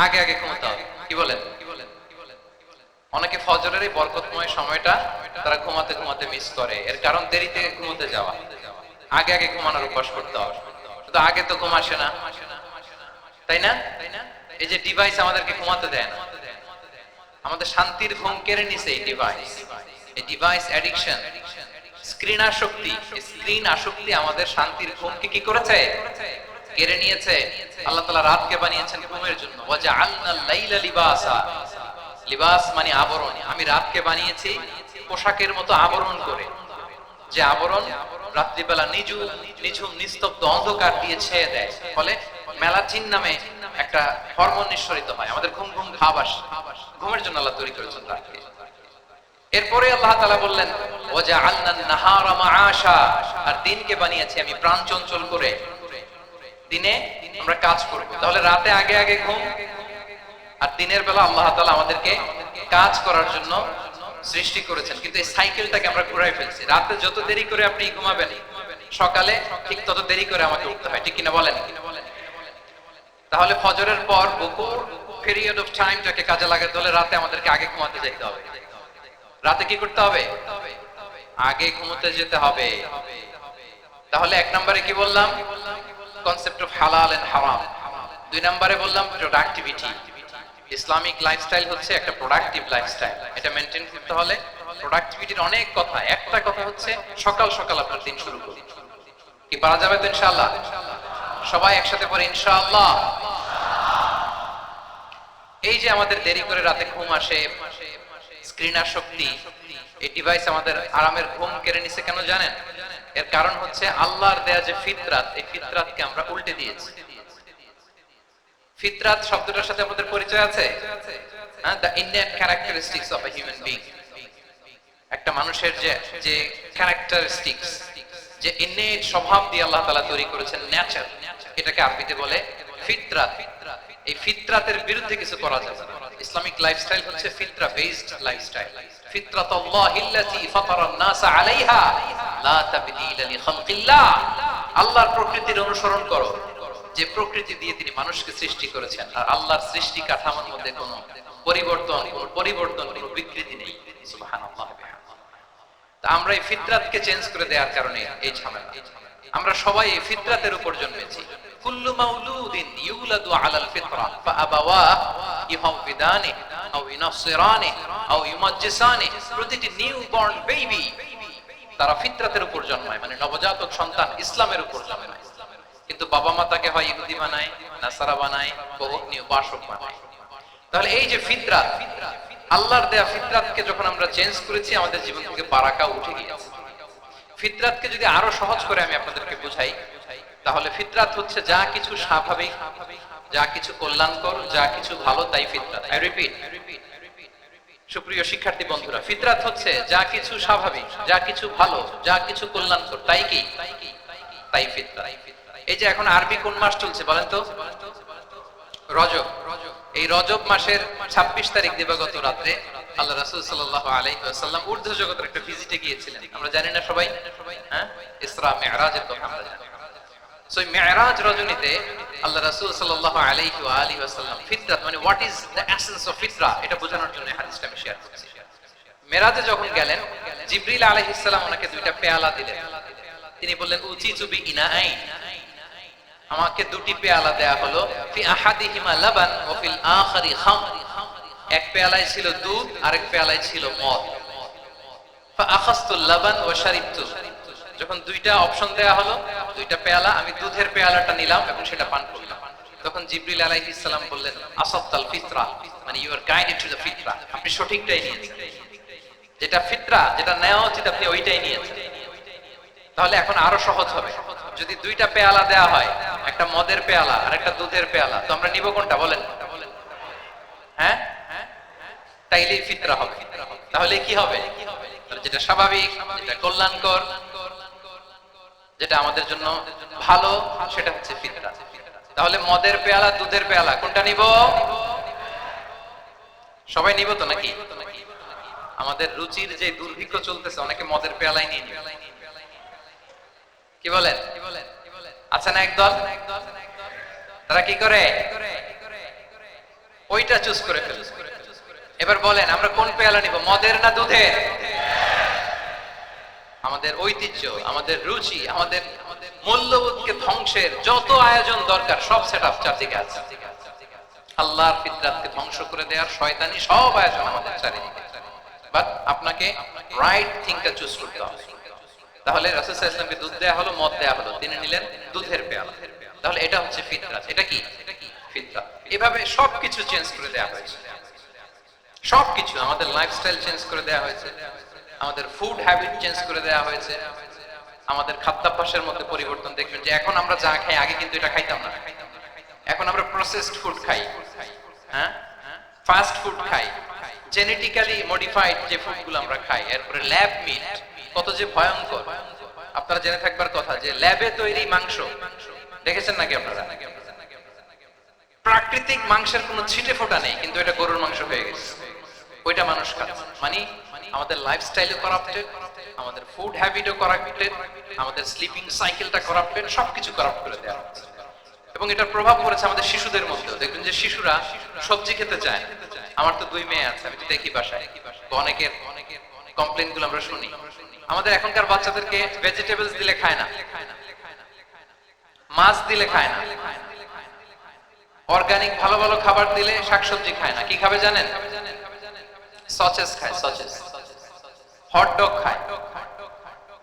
আগে আগে ঘুমাতে হবে। কি বলেন? অনেকে ফজরের এই বরকতময় সময়টা তারা ঘুমাতে ঘুমাতে মিস করে। এর কারণ দেরিতে ঘুমাতে যাওয়া। আগে আগে ঘুমানোর অভ্যাস করতে হবে। শুধু আগে তো ঘুম আসে না, তাই না? এই যে ডিভাইস আমাদেরকে ঘুমাতে দেয় না, আমাদের শান্তির ঘুম কেড়ে নিছে এই ডিভাইস। এই ডিভাইস অ্যাডিকশন, স্ক্রিন আসক্তি, স্ক্রিন আসক্তি আমাদের শান্তির ঘুমকে কি করেছে? কেড়ে নিয়েছে। আল্লাহ তাআলা রাতকে বানিয়েছেন ঘুমের জন্য। ওয়াজআলনাল লাইলা লিবাসা, লিবাস মানে আবরণ। আমি রাতকে বানিয়েছি পোশাকের মতো আবরণ করে, যে আবরণ রাত্রিবেলা নিঝুম নিস্তব্ধ অন্ধকার দিয়ে ছেয়ে দেয়। ফলে মেলাটিন নামে একটা হরমোন নিঃসরিত হয়, আমাদের ঘুম ঘুম ভাব আসে। ঘুমের জন্য আল্লাহ তৈরি করেছেন রাতকে। এরপরে আল্লাহ তাআলা বললেন ওয়াজআলনান নাহারা মাআশা, আর দিনকে বানিয়েছি আমি প্রাণ চঞ্চল করে। দিনে আমরা কাজ করব, তাহলে রাতে আগে আগে ঘুম, আর দিনের বেলা আল্লাহ তাআলা আমাদেরকে কাজ করার জন্য সৃষ্টি করেছেন। কিন্তু এই সাইকেলটাকে আমরা ঘুরাই ফেলছি। রাতে যত দেরি করে আপনি ঘুমাবেন, সকালে ঠিক তত দেরি করে আমাকে উঠতে হয়, ঠিক কিনা বলেন? তাহলে ফজরের পর বকুর পিরিয়ড অফ টাইমটাকে কাজে লাগাতে হলে রাতে আমাদেরকে আগে ঘুমাতে যেতে হবে। রাতে কি করতে হবে? আগে ঘুমোতে যেতে হবে। তাহলে এক নম্বরে কি বললাম? কনসেপ্ট অফ হালাল এন্ড হারাম। দুই নম্বরে বললাম প্রোডাক্টিভিটি। ইসলামিক লাইফস্টাইল হচ্ছে একটা প্রোডাক্টিভ লাইফস্টাইল। এটা মেইনটেইন করতে হলে প্রোডাক্টিভিটির অনেক কথা। একটা কথা হচ্ছে সকাল সকাল আপনার দিন শুরু করুন। কি পারা যাবে তো ইনশাআল্লাহ? সবাই একসাথে পড়ে ইনশাআল্লাহ। এই যে আমাদের দেরি করে রাতে ঘুম আসে, স্ক্রিন আসক্তি, এই ডিভাইস আমাদের আরামের ঘুম কেড়ে নিছে কেন জানেন? এর কারণ হচ্ছে আল্লাহর দেয়া যে ফিতরাত, এই ফিতরাতকে আমরা উল্টে দিয়েছি। ফিতরাত শব্দটার সাথে আমাদের পরিচয় আছে? হ্যাঁ, the innate characteristics of a human being. একটা মানুষের যে যে ক্যারেক্টারিস্টিক্স, যে ইননেট স্বভাব দিয়ে আল্লাহ তাআলা তৈরি করেছেন, নেচার, এটাকে আরবিতে বলে ফিতরাত। এই ফিতরাতের বিরুদ্ধে কিছু করা যাবে না। ইসলামিক লাইফস্টাইল হচ্ছে ফিতরা বেসড লাইফস্টাইল। ফিতরাতুল্লাহিল্লাতী ফাতারান নাস আলাইহা লা তাবদীলা লিখালকিল্লাহ। আল্লাহর প্রকৃতির অনুসরণ করো, যে প্রকৃতি দিয়ে তিনি মানুষকে সৃষ্টি করেছেন। আর আল্লাহর সৃষ্টি কাঠামোর মধ্যে কোনো পরিবর্তন, কোনো বিকৃতি নেই। সুবহানাল্লাহ। তা আমরা এই ফিতরাতকে চেঞ্জ করে দেওয়ার কারণে এই ঝামেলা। আমরা সবাই এই ফিতরাতের উপর জন্মেছি। কুল্লু মাউলুদিন ইউলাদু আলাল ফিতরা ফাআবাওয়া ইউহাউবিদানি আও ইউনাসসিরানি আও ইউমাজ্জিসানি। প্রতিটি নিউ বর্ন বেবি তারা ফিতরাতের উপর জন্মায়, মানে নবজাতক সন্তান ইসলামের উপর জন্মায়। কিন্তু বাবা মা তাকে হয় ইহুদি বানায়, নাসারা বানায়, অগ্নি উপাসক বানায়। তাহলে এই যে ফিতরাত, আল্লাহর দেয়া ফিতরাতকে যখন আমরা চেঞ্জ করেছি, আমাদের জীবন থেকে বারাকা উঠে গিয়েছে। ফিতরাতকে যদি আরো সহজ করে আমি আপনাদেরকে বুঝাই, তাহলে ফিতরাত হচ্ছে যা কিছু স্বাভাবিক, যা কিছু কল্যাণকর, যা কিছু ভালো, তাই ফিতরাত। আই রিপিট, সুপ্রিয় শিক্ষার্থী বন্ধুরা, ফিতরাত হচ্ছে যা কিছু স্বাভাবিক, যা কিছু ভালো, যা কিছু কল্যাণকর, তাই কি? তাই ফিতরাত। এই যে এখন আরবি কোন মাস চলছে বলেন তো? রজব। এই রজব মাসের 26 তারিখ দিবাগত রাতে আল্লাহ রাসূল সাল্লাল্লাহু আলাইহি ওয়াসাল্লাম ঊর্ধ্ব জগতের একটা ভিজিটে গিয়েছিলেন। আমরা জানি না সবাই? হ্যাঁ, ইসরা মিরাজের কথা আমরা জানি। সো মিরাজ রজনীতে আল্লাহ রাসূল সাল্লাল্লাহু আলাইহি ওয়া আলিহি ওয়াসাল্লাম ফিতরাত মানে what is the essence of ফিতরা, এটা বোঝানোর জন্য হাদিসটা আমি শেয়ার করছি। মিরাজে যখন গেলেন, জিবরিল আলাইহিস সালাম ওনাকে দুইটা পেয়ালা দিলেন। তিনি বললেন উচিতু বি ইনাআইন, আমাকে দুটি পেয়ালা দেয়া হলো। ফি আহাদিহিমা লাবান ওয়া ফিল আখারি খামর। এক পেয়ালায় ছিল দুধ, আরেক পেয়ালায় ছিল মদ। ফা আখাযতুল লাবান ওয়া শারিবতু, যখন দুইটা অপশন দেয়া হলো, দুইটা পেয়ালা, আমি দুধের পেয়ালাটা নিলাম এবং সেটা পান করলাম, তখন জিবরিল আলাইহিস সালাম বললেন আসাবতাল ফিতরা, মানে you are guided to the fitrah, আপনি সঠিকটাই নিয়েছেন, যেটা ফিতরা, যেটা নেওয়া উচিত আপনি ওইটাই নিয়েছেন। তাহলে এখন আরো সহজ হবে, যদি দুইটা পেয়ালা দেয়া হয়, একটা মদের পেয়ালা আর একটা দুধের পেয়ালা, তো আমরা নিব কোনটা বলেন? হ্যাঁ, তাইলেই ফিতরা হবে। তাহলে কি হবে? যেটা স্বাভাবিক, যেটা কল্যাণকর, যেটা আমাদের জন্য ভালো, সেটা হচ্ছে ফিতরা। তাহলে মদের পেয়ালা, দুধের পেয়ালা, কোনটা নিব? সবাই নিব তো নাকি? আমাদের রুচির যে দুর্ভিক্ষ চলতেছে, অনেকে মদের পেয়ালাই নিয়ে নিবে। কি বলেন? আচ্ছা না একদল, তারা কি করে? ওইটা চুজ করে ফেলে। এবার বলেন আমরা কোন পেয়ালা নিব, মদের না দুধের? আমাদের ঐতিহ্য, আমাদের রুচি, আমাদের মূল্যবোধকে ধ্বংসের যত আয়োজন দরকার সব সেটআপ চারদিকে আছে। আল্লাহর ফিতরাতকে ধ্বংস করে দেওয়ার শয়তানি সব আয়োজন আমাদের চারিদিকে। বাট আপনাকে রাইট থিংটা চুজ করতে হবে। তাহলে রাসূল সাল্লাল্লাহু আলাইহি ওয়াসাল্লামকে দুধ দেয়া হলো, মদ দেয়া হলো, তিনি নিলেন দুধের পেয়ালা। তাহলে এটা হচ্ছে ফিতরাত। এটা কি? ফিতরাত। এভাবে সবকিছু চেঞ্জ করে দেয়া হয়েছে। সবকিছু, আমাদের লাইফস্টাইল চেঞ্জ করে দেয়া হয়েছে, আমাদের ফুড হ্যাবিট চেঞ্জ করে দেয়া হয়েছে, আমাদের খাদ্যাভ্যাসের মধ্যে পরিবর্তন। দেখবেন যে এখন আমরা যা খাই, আগে কিন্তু এটা খাইতাম না। এখন আমরা প্রসেসড ফুড খাই, হ্যাঁ, ফাস্ট ফুড খাই, জেনেটিক্যালি মডিফাইড যে ফুডগুলো আমরা খাই, এরপরে ল্যাব মিট, কত যে ভয়ঙ্কর। আপনারা জেনে থাকবার কথা যে ল্যাবে তৈরি মাংস দেখেছেন নাকি আপনারা? প্রাকৃতিক মাংসের কোনো ছিটে ফোটা নেই, কিন্তু এটা গরুর মাংস হয়ে গেছে, ওইটা মানুষ খাচ্ছে। মানে আমাদের লাইফস্টাইলও করাপ্টেড, আমাদের ফুড হ্যাবিটও করাপ্টেড, আমাদের স্লিপিং সাইকেলটা করাপ্টেড, সবকিছু করাপ্ট করে দেওয়া হচ্ছে। এবং এটার প্রভাব পড়েছে আমাদের শিশুদের মধ্যেও। দেখবেন যে শিশুরা সবজি খেতে চায়। আমার তো 2 মেয়ে আছে, আমি তো দেখি বাসায়, অনেকের কমপ্লেইন গুলো আমরা শুনি। আমাদের এখনকার বাচ্চাদেরকে ভেজিটেবলস দিলে খায় না, মাছ দিলে খায় না, অর্গানিক ভালো ভালো খাবার দিলে শাকসবজি খায় না। কি খাবে জানেন? সসেস খায়, সসেস, হট ডগ খায়।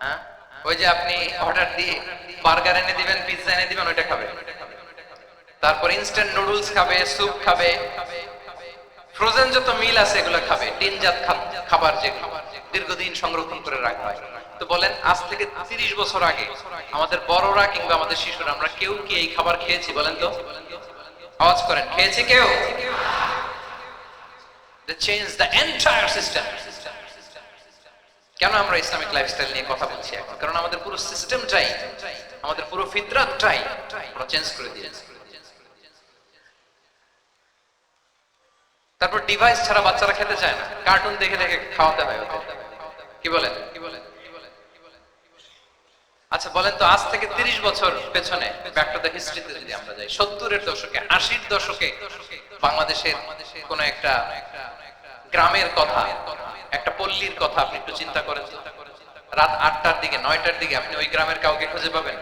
হ্যাঁ, ওই যে আপনি অর্ডার দিয়ে বার্গার এনে দিবেন, পিৎজা এনে দিবেন, ওইটা খাবে। তারপর ইনস্ট্যান্ট নুডলস খাবে, স্যুপ খাবে, ফ্রোজেন যত মিল আছে এগুলো খাবে, টিনজাত খাবার যেগুলো দীর্ঘদিন সংরক্ষণ করে রাখা হয়। তো বলেন আজ থেকে 30 বছর আগে আমাদের বড়রা কিংবা আমাদের শিশুরা, আমরা কেউ কি এই খাবার খেয়েছি বলেন তো? আওয়াজ করেন, খেয়েছি কেউ? They changed the entire system. কেন আমরা ইসলামিক লাইফস্টাইল নিয়ে কথা বলছি এখন? কারণ আমাদের পুরো সিস্টেমটাই, আমাদের পুরো ফিতরাতটাই আমরা চেঞ্জ করে দিয়েছি। তারপর ডিভাইস ছাড়া বাচ্চারা খেতে চায় না, কার্টুন দেখে দেখে খাওয়াতে হয় ওদের। কি বলেন? আচ্ছা বলেন তো, আজ থেকে 30 বছর পেছনে ব্যাক টু দ্য হিস্ট্রিতে যদি আমরা যাই, 70-এর দশকে, 80-র দশকে বাংলাদেশের কোন একটা গ্রামের কথা, একটা পল্লীর কথা আপনি একটু চিন্তা করেন। রাত 8টার দিকে, 9টার দিকে আপনি ওই গ্রামের কাউকে খুঁজে পাবেন?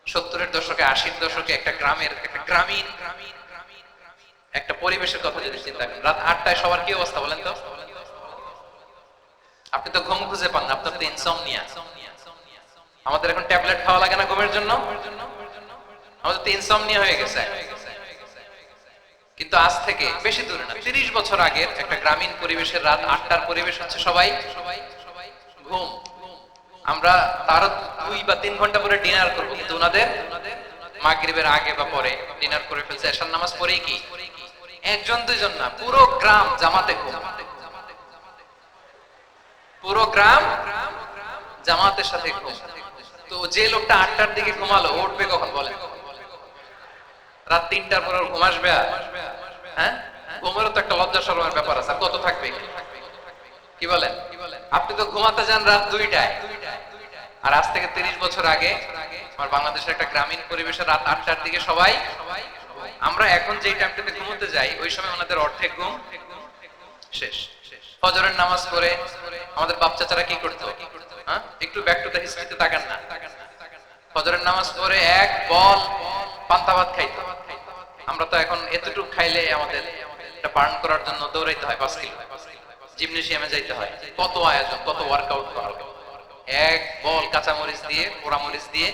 70-এর দশকে, 80-র দশকে একটা গ্রামের, একটা গ্রামীণ একটা পরিবেশের কথা যদি চিন্তা করেন, রাত 8টায় সবার কি অবস্থা বলেন তো? আপনি তো ঘুম খুঁজে পান না, আপনার তো ইনসমনিয়া। আমাদের এখন ট্যাবলেট খাওয়া লাগে না ঘুমের জন্য? আমাদের তো ইনসমনিয়া হয়ে গেছে। কিন্তু আজ থেকে বেশি দূরে না, 30 বছর আগের একটা গ্রামীণ পরিবেশের রাত 8টার পরিবেশ হচ্ছে সবাই ঘুম। আমরা তার 2 বা 3 ঘন্টা পরে ডিনার করবো, কিন্তু ওনাদের মাগরিবের আগে বা পরে ডিনার করে ফেলছে, এশার নামাজ পড়েই কি একজন দুইজন না, পুরো গ্রাম জামাতে ঘুম, পুরো গ্রাম জামাতের সাথে ঘুম। তো যে লোকটা 8টার দিকে ঘুমালো, উঠবে কখন বলেন? রাত 3টার পর ঘুম আসবে? হ্যাঁ, ঘুমেরও তো একটা লজ্জা শরমের ব্যাপার আছে, কত থাকবে? কি বলেন? আপনি তো ঘুমাতে যান রাত 2টায়, আর আজ থেকে 30 বছর আগে আমার বাংলাদেশের একটা গ্রামীণ পরিবেশে রাত 8টার দিকে সবাই, আমরা এখন যেই টাইমটাতে ঘুমোতে যাই ওই সময় ওনাদের অর্ধেক ঘুম শেষ। ফজরের নামাজ পড়ে আমাদের বাপ চাচারা কি করতো? হ্যাঁ, একটু ব্যাক টু দ্য হিস্ট্রিতে তাকান না। ফজরের নামাজ পড়ে এক বল পান্তা ভাত খাইতো। আমরা তো এখন এতটুকু খাইলে আমাদের এটা বার্ন করার জন্য দৌড়াইতে হয় 5 কিলো, জিমনেশিয়ামে যাইতে হয়, কত আয়োজন, কত ওয়ার্কআউট করা হয়। এক বল কাঁচামরিচ দিয়ে পোড়ামরিচ দিয়ে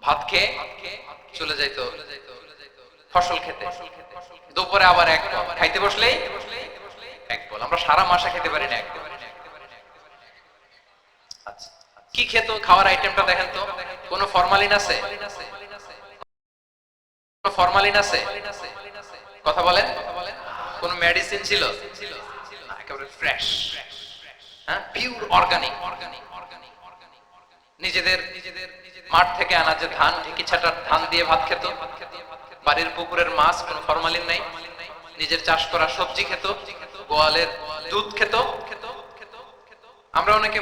ভাত খেয়ে চলে যাইতো ফসল খেতে। দুপুরে আবার এক বল, খাইতে বসলেই এক বল। আমরা সারা মাসে খেতে পারি না এক বল। আচ্ছা, কি খেত? খাওয়ার আইটেমটা দেখেন তো। কোনো ফরমালিন আছে? কোনো ফরমালিন আছে? কথা বলেন। কোনো মেডিসিন ছিল? না, একেবারে ফ্রেশ, হ্যাঁ, পিওর অর্গানিক। নিজেদের মাঠ থেকে আনা যে ধান, ঢেকি ছাটার ধান দিয়ে ভাত খেত। বাড়ির পুকুরের মাছ, কোনো ফরমালিন নাই। নিজের চাষ করা সবজি খেত, গোয়ালের দুধ খেত। আমরা অনেকে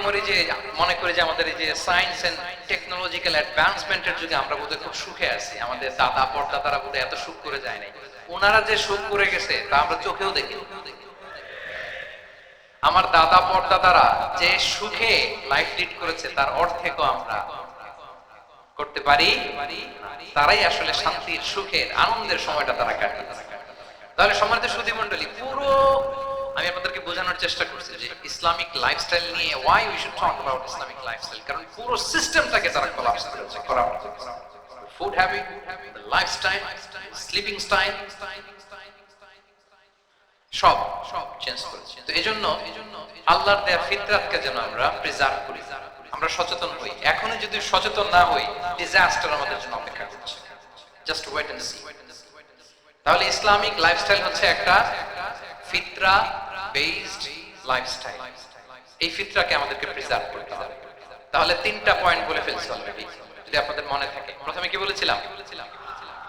মনে করি যে আমাদের এই যে সায়েন্স এন্ড টেকনোলজিক্যাল অ্যাডভান্সমেন্টের যুগে আমরা বোধহয় খুব সুখে আছি। আমাদের দাদা পরদাদারা বোধহয় এত সুখ করে যায় নাই। ওনারা যে সুখ করে গেছে তা আমরা চোখেও দেখি। আমার দাদা পরদাদারা যে সুখে লাইফ লিড করেছে তার অর্ধেকও আমরা করতে পারি। তারাই আসলে শান্তির, সুখের, আনন্দের সময়টা তারা কাটিয়েছে। তাহলে সম্মানিত সুধী মণ্ডলী, পুরো আমি আপনাদেরকে বোঝানোর চেষ্টা করছি যে ইসলামিক লাইফস্টাইল নিয়ে why we should talk about Islamic lifestyle, কারণ পুরো সিস্টেমটাকে তারা কোলাপস করেছে। Food habit, lifestyle, sleeping style, সব চেঞ্জ করেছে। তো এজন্য আল্লাহর দেয়া ফিতরাতকে যেন আমরা প্রিজার্ভ করি, আমরা সচেতন হই। এখনো যদি সচেতন না হই, ডিজাস্টার আমাদের জন্য অপেক্ষা করছে। Just wait and see. তাহলে ইসলামিক লাইফস্টাইল হচ্ছে একটা ফিতরা বেসড লাইফস্টাইল। এই ফিতরাকে আমাদেরকে প্রিজার্ভ করতে হবে। তাহলে তিনটা পয়েন্ট বলে ফেলছি অলরেডি, যদি আপনাদের মনে থাকে। প্রথমে কি বলেছিলাম?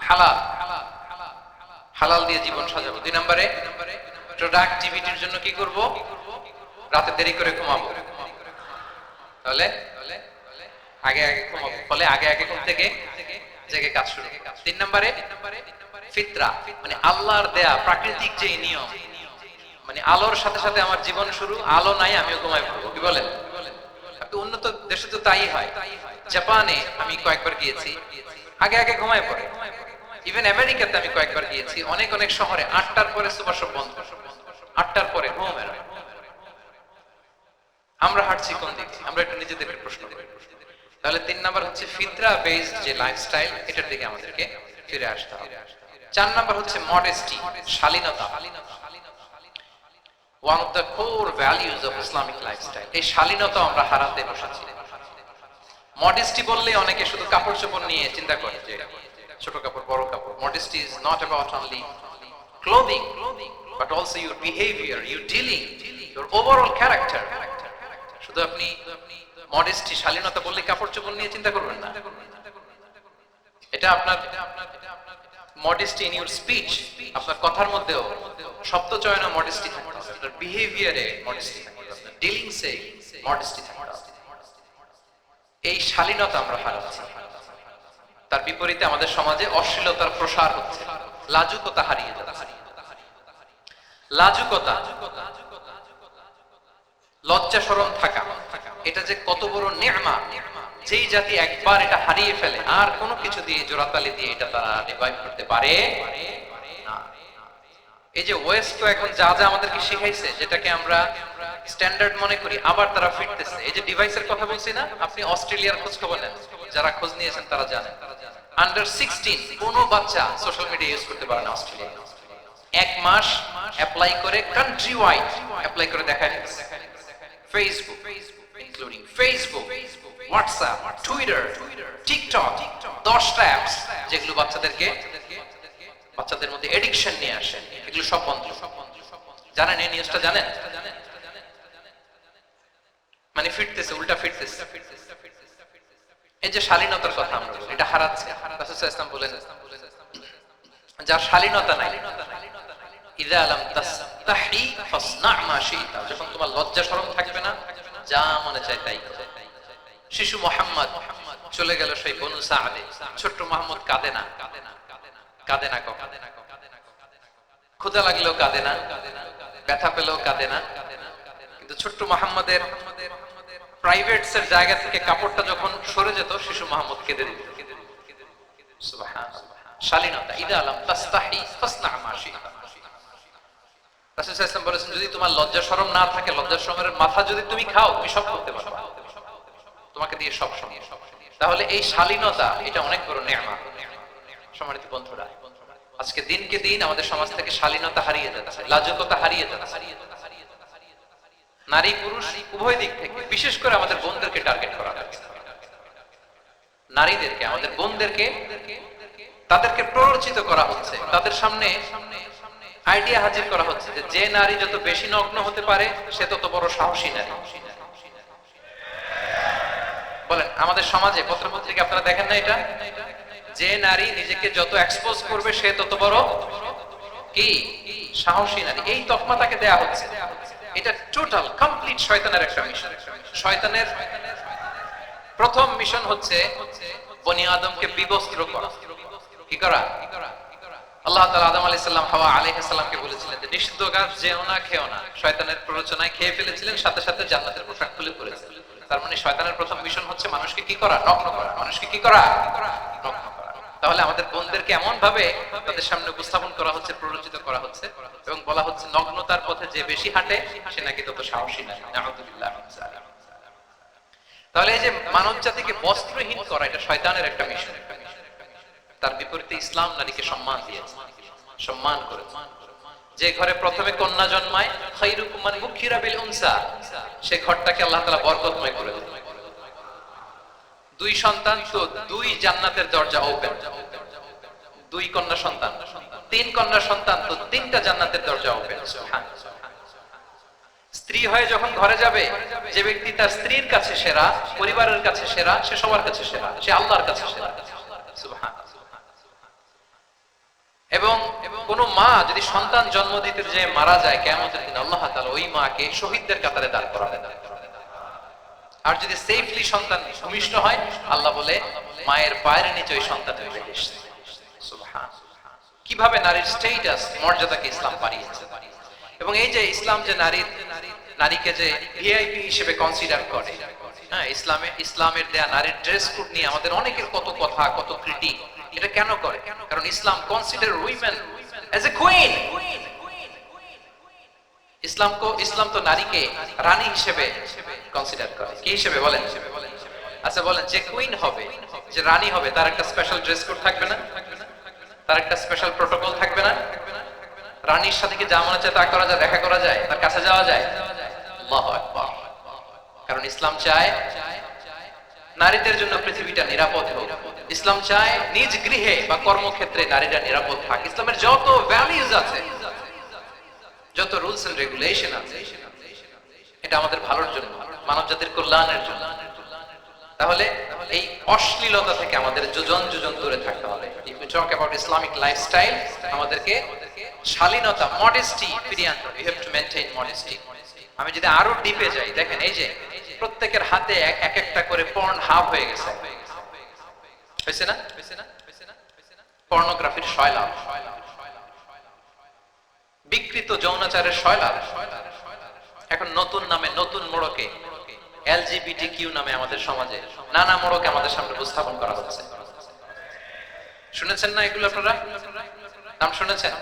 হালাল, হালাল দিয়ে জীবন সাজাবো। 2 নম্বরে প্রোডাক্টিভিটির জন্য কি করব? রাতে দেরি করে ঘুমাবো। তাহলে আগে ঘুমাবো, ফলে আগে ঘুম থেকে জেগে কাজ শুরু। 3 নম্বরে ফিতরা, মানে আল্লাহর দেয়া প্রাকৃতিক যে নিয়ম, মানে আলোর সাথে সাথে আমার জীবন শুরু। আলো নাই, আমিও ঘুমাই পড়বো। কি বলেন? উন্নত দেশে তো তাই হয়। জাপানে আমি কয়েকবার গিয়েছি, আগে ঘুমায় পড়ে। ইভেন আমেরিকাতে আমি কয়েকবার গিয়েছি, অনেক শহরে 8টার পরে সুপার শপ বন্ধ, 8টার পরে ঘুম এর। আমরা হাঁটছি কোন দিকে? আমরা একটু নিজেদেরকে প্রশ্ন করি। তাহলে 3 নাম্বার হচ্ছে ফিতরা বেসড যে লাইফস্টাইল, এটার দিকে আমাদেরকে ফিরে আসতে হবে। 4 নাম্বার হচ্ছে মডেস্টি, শালীনতা। One of the core values of Islamic lifestyle. এই শালীনতা আমরা হারাতে বসেছি। মডেস্টি বললে অনেকে শুধু কাপড় চোপড় নিয়ে চিন্তা করে, যে ছোট কাপড়, বড় কাপড়। Modesty is not about only clothing but also your behavior, your dealing, your overall character. শুধু আপনি মডেস্টি, শালীনতা বললে কাপড় চোপড় নিয়ে চিন্তা করবেন না। এটা আপনার মডেস্টি ইন ইউর স্পিচ, আপনার কথার মধ্যেও শব্দ চয়নে মডেস্টি থাকতে হবে, আপনার বিহেভিয়ারে মডেস্টি থাকতে হবে, আপনার ডিলিংসে মডেস্টি থাকতে হবে। এই শালীনতা আমরা হারাচ্ছি। তার বিপরীতে আমাদের সমাজে অশ্লীলতার প্রসার হচ্ছে, লাজুকতা হারিয়ে যাচ্ছে। লাজুকতা, লজ্জা শরম থাকা, এটা যে কত বড় নেয়ামত। যেই জাতি একবার এটা হারিয়ে ফেলে, আর কোনো কিছু দিয়ে, জোড়াতালি দিয়ে এটা তারা রিভাইভ করতে পারে না। এই যে ওয়েস্ট তো এখন যা আমাদেরকে শিখাইছে, যেটাকে আমরা স্ট্যান্ডার্ড মনে করি, আবার তারা ফিরতেছে। এই যে ডিভাইসের কথা বলছি না, আপনি অস্ট্রেলিয়ার খোঁজ খবর নেন, যারা খোঁজ নিয়েছেন তারা জানেন, আন্ডার 16 কোনো বাচ্চা সোশ্যাল মিডিয়া ইউজ করতে পারে না অস্ট্রেলিয়া। 1 মাস অ্যাপ্লাই করে, কান্ট্রি ওয়াইড অ্যাপ্লাই করে দেখায় Facebook, including Facebook, WhatsApp, Twitter, TikTok, 10টা অ্যাপস যেগুলো বাচ্চাদের মধ্যে এডিকশন নিয়ে আসে, এগুলো সব বন্ধ। জানেন এই নিউজটা? জানেন? মানে ফিরতেছে, উল্টা ফিরতেছে। এই যে শালীনতার কথা আমরা বলি, এটা হারাচ্ছে। রাসূল সাল্লাল্লাহু আলাইহি ওয়াসাল্লাম বলেন, যার শালীনতা নাই, ইযা লাম তাসতাহি ফাসনা' মা শি'তা, যখন তোমার লজ্জা শরম থাকবে না, যা মনে চায় তাই করো। শিশু মুহাম্মদ চলে গেল সেই বনু সা'দে, ছোট্ট মুহাম্মদ কাঁদে না, ক্ষুধা লাগলেও কাঁদে না, ব্যথা পেলেও কাঁদে না। কিন্তু ছোট্ট মুহাম্মদের প্রাইভেটস এর জায়গা থেকে কাপড়টা যখন সরে যেত, শিশু মুহাম্মদ কেঁদে দিত। সুবহানাল্লাহ, শালীনতা। ইযা লাম তাসতাহি ফাসনা' মা শি'তা। রাসূল সাল্লাল্লাহু আলাইহি ওয়াসাল্লাম বলেছেন, যদি তোমার লজ্জা শরম না থাকে, লজ্জা শরমের মাথা যদি তুমি খাও, তুমি সব করতে পারবে, তোমাকে দিয়ে সব সম্ভব। তাহলে এই শালীনতা এটা অনেক বড় নেয়ামত। সম্মানিত বন্ধুরা, আজকে দিনকে দিন আমাদের সমাজ থেকে শালীনতা হারিয়ে যাচ্ছে, লাজুকতা হারিয়ে যাচ্ছে। নারী পুরুষ উভয় দিক থেকে, বিশেষ করে আমাদের বোনদেরকে টার্গেট করা হচ্ছে। নারীদেরকে, আমাদের বোনদেরকে, তাদেরকে প্ররোচিত করা হচ্ছে, তাদের সামনে আইডিয়া হাজির করা হচ্ছে যে নারী যত বেশি নগ্ন হতে পারে সে তত বড় সাহসী নারী। বলেন, আমাদের সমাজে পত্রপত্রিকা আপনারা দেখেন না এটা, যে নারী নিজেকে যত এক্সপোজ করবে সে তত বড় কি সাহসী নারী, এই তকমা তাকে দেয়া হচ্ছে। এটা টোটাল কমপ্লিট শয়তানের একটা মিশন। শয়তানের প্রথম মিশন হচ্ছে বনি আদমকে বিবস্ত্র করা। কি করা? আল্লাহ তাআলা আদম আলাইহিস সালাম, হাওয়া আলাইহিস সালামকে বলেছিলেন যে নিষিদ্ধ গাছ যেও না, খেও না। শয়তানের প্ররোচনায় খেয়ে ফেলেছিলেন, সাথে সাথে জান্নাতের পোশাক খুলে পড়েছিলেন। তার মানে শয়তানের প্রথম মিশন হচ্ছে মানুষকে কি করা? নগ্ন করা। মানুষকে কি করা? নগ্ন করা। তাহলে আমাদের বোনদেরকে এমন ভাবে তাদের সামনে উপস্থাপন করা হচ্ছে, প্ররোচিত করা হচ্ছে এবং বলা হচ্ছে নগ্নতার পথে যে বেশি হাঁটে সে নাকি তত সাহসী নারী। নাউযুবিল্লাহ মিন যালিক। তাহলে এই যে মানব জাতিকে বস্ত্রহীন করা, এটা শয়তানের একটা মিশন। তার বিপরীতে ইসলাম নারীকে সম্মান দিয়েছে, সম্মান করেছে। যে ঘরে প্রথমে কন্যা জন্মায়, খায়রুকুম মান বুকিরা বিল উনসা, সে ঘরটাকে আল্লাহ তাআলা বরকতময় করে দেন। দুই সন্তান তো দুই জান্নাতের দরজা ওপেন। দুই কন্যা সন্তান, তিন কন্যা সন্তান তো তিনটা জান্নাতের দরজা ওপেন। সুবহানাল্লাহ। স্ত্রী হয়ে যখন ঘরে যাবে, যে ব্যক্তি তার স্ত্রীর কাছে সেরা, পরিবারের কাছে সেরা, সে সবার কাছে সেরা, সে আল্লাহর কাছে সেরা। সুবহানাল্লাহ। এবং কোন মা যদি সন্তান জন্ম দিতে যে মারা যায়, কিয়ামতের দিন আল্লাহ তাআলা ওই মাকে শহীদদের কাতারে দাঁড় করাবেন। আর যদি সেফলি সন্তান ভূমিষ্ঠ হয়, আল্লাহ বলে মায়ের পায়ের নিচে ওই সন্তানের বেহেশত। সুবহানাল্লাহ। কিভাবে নারীর স্ট্যাটাস, মর্যাদাকে ইসলাম বাড়িয়েছে। এবং এই যে ইসলাম যে নারীকে যে ভিআইপি হিসেবে কনসিডার করে, হ্যাঁ, ইসলামের দেয়া নারীর ড্রেস কোড নিয়ে আমাদের অনেকের কত কথা, কত ক্রিটিক। এটা কেন করে? কারণ Islam consider women as a queen. ইসলাম তো নারীকে রানী হিসেবে কনসিডার করে। কি হিসেবে বলেন? আচ্ছা বলেন, যে কুইন হবে, যে রানী হবে, তার একটা স্পেশাল ড্রেস কোড থাকবে না? তার একটা স্পেশাল প্রটোকল থাকবে না? রানীর সাথে কি যা মনে চায় তা করা যায়, দেখা করা যায়, তার কাছে যাওয়া যায়? আল্লাহু আকবার। কারণ ইসলাম চায় নারীদের জন্য পৃথিবীটা নিরাপদ হোক। ইসলাম চায় নিজ গৃহে বা কর্মক্ষেত্রে নারীরা নিরাপদ থাক। ইসলামের যত ভ্যালুজ আছে, যত রুলস এন্ড রেগুলেশন আছে, এটা আমাদের ভালোর জন্য, মানব জাতির কল্যাণের জন্য। তাহলে এই অশ্লীলতা থেকে আমাদের যোজন যোজন দূরে থাকতে হবে। If you talk about Islamic lifestyle, আমাদেরকে শালীনতা, মডেস্টি ফিরিয়ে আনতে হবে। You have to maintain modesty. আমি যদি আরো ডিপে যাই, দেখেন এই যে প্রত্যেকের হাতে এক একটা করে পর্ন হাব হয়ে গেছে। হয়েছে না? পর্নোগ্রাফির শয়লাভ, বিকৃত যৌনাচারের শয়লাভ। এখন নতুন নামে, নতুন মোড়কে, এলজিবিটিকিউ নামে আমাদের সমাজে নানা মোড়কে আমাদের সামনে উপস্থাপন করা হচ্ছে। শুনেছেন না এগুলো? আপনারা নাম শুনেছেন?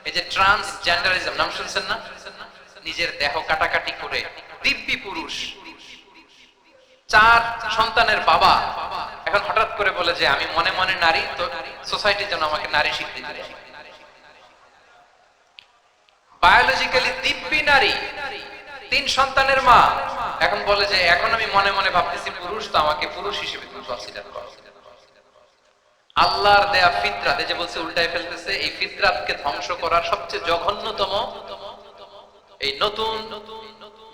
এই যে ট্রান্সজেন্ডারিজম, নাম শুনছেন না? নিজের দেহ কাটাকাটি করে দিব্যি পুরুষ, 4 সন্তানের বাবা, এখন হঠাৎ করে বলে যে আমি মনে মনে নারী, তো সোসাইটি যেন আমাকে নারী স্বীকৃতি দেয়। বায়োলজিক্যালি দিব্যি নারী, 3 সন্তানের মা, এখন বলে যে এখন আমি মনে মনে ভাবতেছি পুরুষ, তো আমাকে পুরুষ হিসেবে তুমি কনসিডার করো। আল্লাহর দেয়া ফিতরাত, এই যে বলছে উল্টায় ফেলতেছে, এই ফিতরাতকে ধ্বংস করার সবচেয়ে জঘন্যতম এই নতুন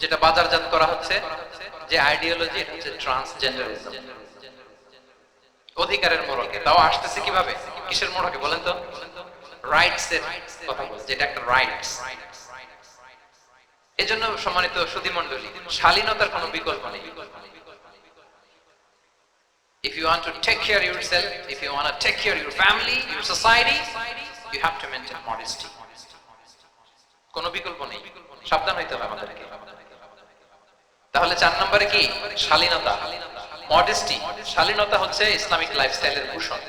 যেটা বাজারজাত করা হচ্ছে যে আইডিওলজি, এটা হচ্ছে ট্রান্সজেন্ডারিজম। অধিকারের মোড়কে, তাও আসতেছে কিভাবে? কিসের মোড়কে বলেন তো? রাইটস এর কথা বলছে, যেটা একটা রাইটস। এজন্য সম্মানিত সুধী মণ্ডলী, শালীনতার কোনো বিকল্প নেই। If you want to take care of yourself, if you want to take care of your family, your society, you have to maintain modesty. কোনো বিকল্প নেই, সাবধান হইতে হবে আমাদেরকে। তাহলে 4 নম্বরে কি? শালীনতা, মডেস্টি। শালীনতা হচ্ছে ইসলামিক লাইফস্টাইলের ভূষণ।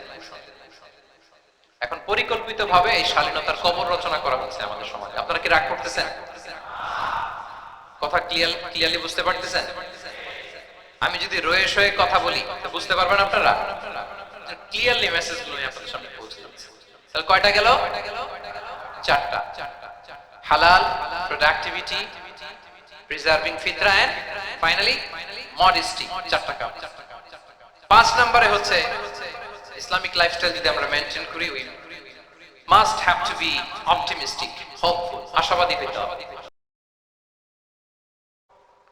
এখন পরিকল্পিতভাবে এই শালীনতার কবর রচনা করা হচ্ছে আমাদের সমাজে। আপনারা কি রাগ করতেছেন? কথা ক্লিয়ারলি বুঝতে পারতেছেন? আমি যদি রয়ে সয়ে কথা বলি তো বুঝতে পারবেন আপনারা? ক্লিয়ারলি মেসেজগুলো আমি আপনাদের সামনে পৌঁছে দিচ্ছি। তাহলে কয়টা গেল? চারটা। হালাল, প্রোডাক্টিভিটি, প্রিজার্ভিং ফিতরা এন্ড ফাইনালি মডেস্টি। চারটা কাজ। 5 নম্বরে হচ্ছে ইসলামিক লাইফস্টাইল যদি আমরা মেইনটেইন করি, we must have to B optimistic, hopeful, আশাবাদী হইতে হবে।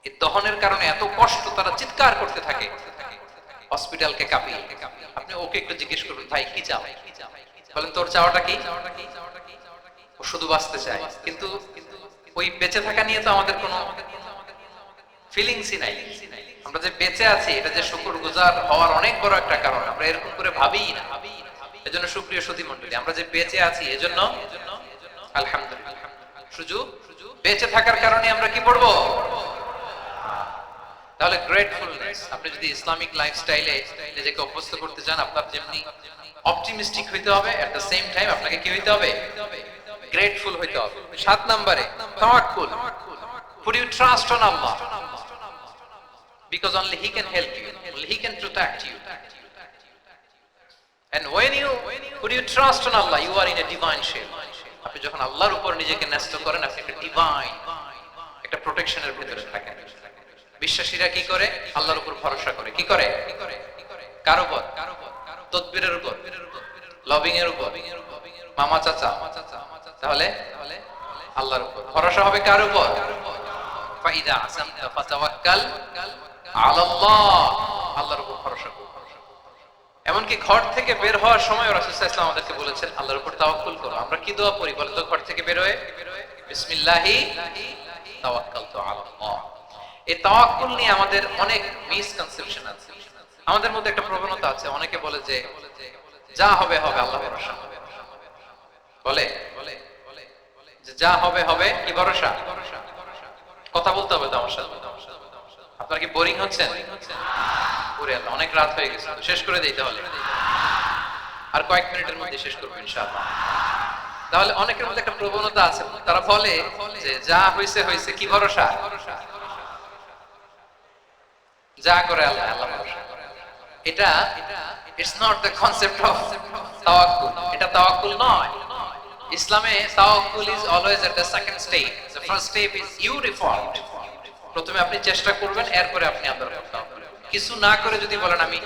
এই দহনের কারণে এত কষ্ট, তারা চিৎকার করতে থাকে হসপিটালকে কাঁপিয়ে। আপনি ওকে একটু জিজ্ঞেস করুন, ভাই কি চাও? বলেন তোর চাওয়াটা কি? ও শুধু বাঁচতে চায়, কিন্তু ওই বেঁচে থাকা নিয়ে তো আমাদের কোনো ফিলিংসই নাই। আমরা যে বেঁচে আছি এটা যে শুকরগুজার হওয়ার অনেক বড় একটা কারণ, আমরা এরকম করে ভাবিই না। এজন্য সুপ্রিয় সুধী মণ্ডলী, আমরা যে বেঁচে আছি এজন্য আলহামদুলিল্লাহ। শুধু বেঁচে থাকার কারণে আমরা কি পড়বো? তাহলে গ্রেটফুলনেস। আপনি যদি ইসলামিক লাইফস্টাইলে নিজেকে অভ্যস্ত করতে চান, আপনার যেমনি অপটিমিস্টিক হইতে হবে, এট দ্য সেম টাইম আপনাকে কি হইতে হবে? গ্রেটফুল হইতে হবে। 7 নম্বরে তাওয়াক্কুল। Put your trust on Allah, because only He can help you, only He can protect you. And when you put your trust on Allah, you are in a divine shape. আপনি যখন আল্লাহর উপর নিজেকে ন্যস্ত করেন, আপনি একটা ডিভাইন, একটা প্রোটেকশনের ভিতরে থাকেন। বিশ্বাসীরা কি করে? আল্লাহর উপর ভরসা করে। কি করে? কার উপর? তদবিরের উপর, লবিং এর উপর, মামা চাচা। তাহলে আল্লাহর উপর ভরসা হবে। কার উপর? ফাইদা আসামতা ফাতাওয়াক্কাল আলাল্লাহ। আল্লাহর উপর ভরসা করো। এমনকি ঘর থেকে বের হওয়ার সময় রাসূল সাল্লাল্লাহু আলাইহি ওয়াসাল্লাম আমাদেরকে বলেছেন আল্লাহর উপর তাওয়াক্কুল করো। আমরা কি দোয়া পড়ি বলেন তো ঘর থেকে বের হয়ে? বিসমিল্লাহি তাওয়াক্কালতু আলাল্লাহ। এই তাওয়াক্কুল নিয়ে আমাদের অনেক মিসকনসেপশন আছে। আমাদের মধ্যে একটা প্রবণতা আছে, অনেকে বলে যে যা হবে হবে, আল্লাহ ভরসা। বলে যে যা হবে হবে, কি ভরসা? কথা বলতে হবে তো আমার সাথে। আপনার কি বোরিং হচ্ছেন? পুরে আল্লাহ, অনেক রাত হয়ে গেছে, শেষ করে দিতে হলে আর কয়েক মিনিটের মধ্যে শেষ করবো ইনশাআল্লাহ। তাহলে অনেকের মধ্যে একটা প্রবণতা আছে, তারা বলে যে যা হইছে হইছে, কি ভরসা? যা করে আল্লাহ, আল্লাহ ভরসা। এটা it's not the concept of tawakkul. এটা তাওয়াক্কুল নয়। ইসলামে tawakkul is always at the second step. The first step is you reform. প্রথমে আপনি চেষ্টা করবেন, এরপরে আপনি আল্লাহর উপর তাওয়াক্কুল। কিছু না করে যদি বলেন আমি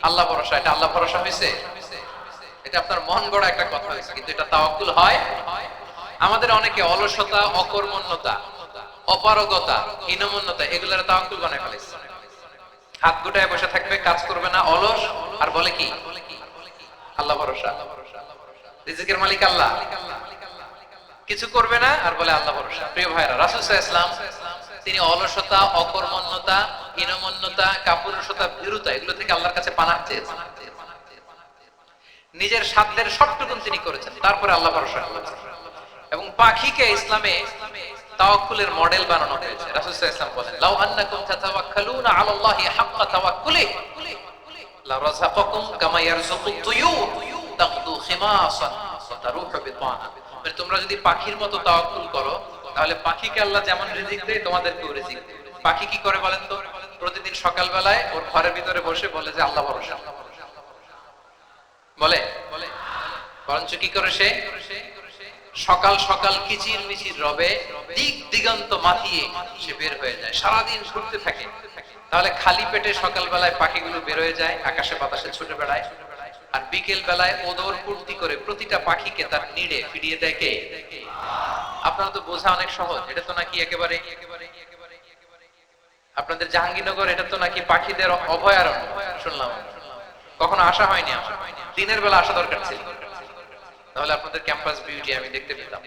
আল্লাহ ভরসা, এটা আল্লাহ ভরসা হইছে? এটা আপনার মন গড়া একটা কথা হইছে, কিন্তু এটা তাওয়াক্কুল হয়? আমাদের অনেকে অলসতা, অকর্মণ্যতা, অপারগতা, হীনমন্যতা এগুলোর তাওয়াক্কুল বানায় ফেলেছে। হাত গুটায় বসে থাকবে, কাজ করবে না, অলস, আর বলে কি আল্লাহ ভরসা। রিজিকের মালিক আল্লাহ, কিছু করবে না আর বলে আল্লাহ ভরসা। প্রিয় ভাইরা, রাসূল সাল্লাল্লাহু আলাইহি ওয়াসাল্লাম তিনি অলসতা, অকর্মণ্যতা, হীনমন্যতা, কাপুরুষতা, ভীরুতা এগুলো থেকে আল্লাহর কাছে পানাহ চেয়েছেন। নিজের সাধ্যের সবটুকুন তিনি করেছেন, তারপরে আল্লাহ ভরসা করেছেন। এবং পাখিকে ইসলামে তাওয়াক্কুলের মডেল বানানো হয়েছে। রাসূল সাল্লাল্লাহু আলাইহি ওয়াসাল্লাম বলেন, লাউ আন্নাকুম তাতাওয়াক্কালুনা আলাল্লাহি হাক্কা তাওয়াক্কুলিহি লা রাযাকাকুম কামা ইয়ারযুকুত তুয়ুর তাগদু খিমাসান ওয়া তারুহু বিতানা। মানে তোমরা যদি পাখির মতো তাওয়াক্কুল করো, তাহলে পাখিকে আল্লাহ যেমন রিজিক দেয় তোমাদেরকেও রিজিক দেয়। পাখি কি করে বলেন তো? প্রতিদিন সকালবেলায় ওর ঘরের ভিতরে বসে বলে যে আল্লাহ ভরসা। বলে বরঞ্চ কি করে সে? সকাল সকাল কিচির মিচির রবে, দিক দিগন্ত মাতিয়ে সে বের হয়ে যায়, সারাদিন ঘুরতে থাকে। তাহলে খালি পেটে সকালবেলায় পাখিগুলো বের হয়ে যায়, আকাশে বাতাসে ছুটে বেড়ায়, আর বিকেল বেলায় ওদর পূর্তি করে প্রতিটা পাখিকে তার নিড়ে ফিরিয়ে দেয় কে? আপনারা তো বোঝা অনেক সহজ। এটা তো নাকি একেবারে আপনাদের জাহাঙ্গীরনগর, এটা তো নাকি পাখিদের অভয়ারণ্য শুনলাম। কখনো আসা হয়নি, দিনের বেলা আসা দরকার ছিল, তাহলে আপনাদের ক্যাম্পাস বিউটি আমি দেখতে পেতাম।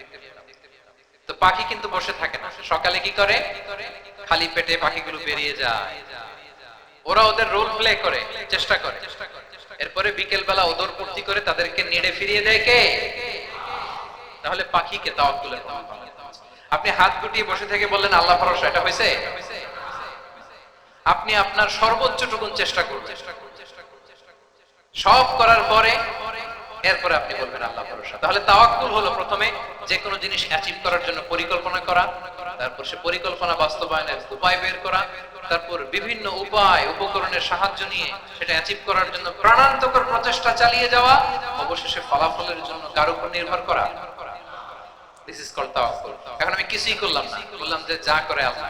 তো পাখি কিন্তু বসে থাকে না, সকালে কি করে? খালি পেটে পাখিগুলো বেরিয়ে যায়, ওরা ওদের রোল প্লে করে, চেষ্টা করে, এরপরে বিকেল বেলা ওদর পূর্তি করে তাদেরকে নেড়ে ফিরিয়ে দেয় কে? তাহলে পাখিকে তাওয়াক্কুলের মডেল বানানো। আপনি হাত গুটিয়ে বসে থেকে বললেন আল্লাহ ভরসা, এটা হয়েছে? আপনি আপনার সর্বোচ্চটুকুন চেষ্টা করবেন, সব করার পরে এরপরে আপনি বলবেন আল্লাহ ভরসা। তাহলে তাওয়াক্কুল হলো প্রথমে যে কোনো জিনিস অ্যাচিভ করার জন্য পরিকল্পনা করা, তারপর সে পরিকল্পনা বাস্তবায়নের উপায় বের করা, তারপর বিভিন্ন উপায় উপকরণের সাহায্য নিয়ে সেটা অ্যাচিভ করার জন্য প্রাণান্তকর প্রচেষ্টা চালিয়ে যাওয়া, অবশেষে ফলাফলের জন্য কার উপর নির্ভর করা। দিস ইজ কল্ড তাওয়াক্কুল। এখন আমি কিছুই করলাম না, বললাম যে যা করে আল্লাহ।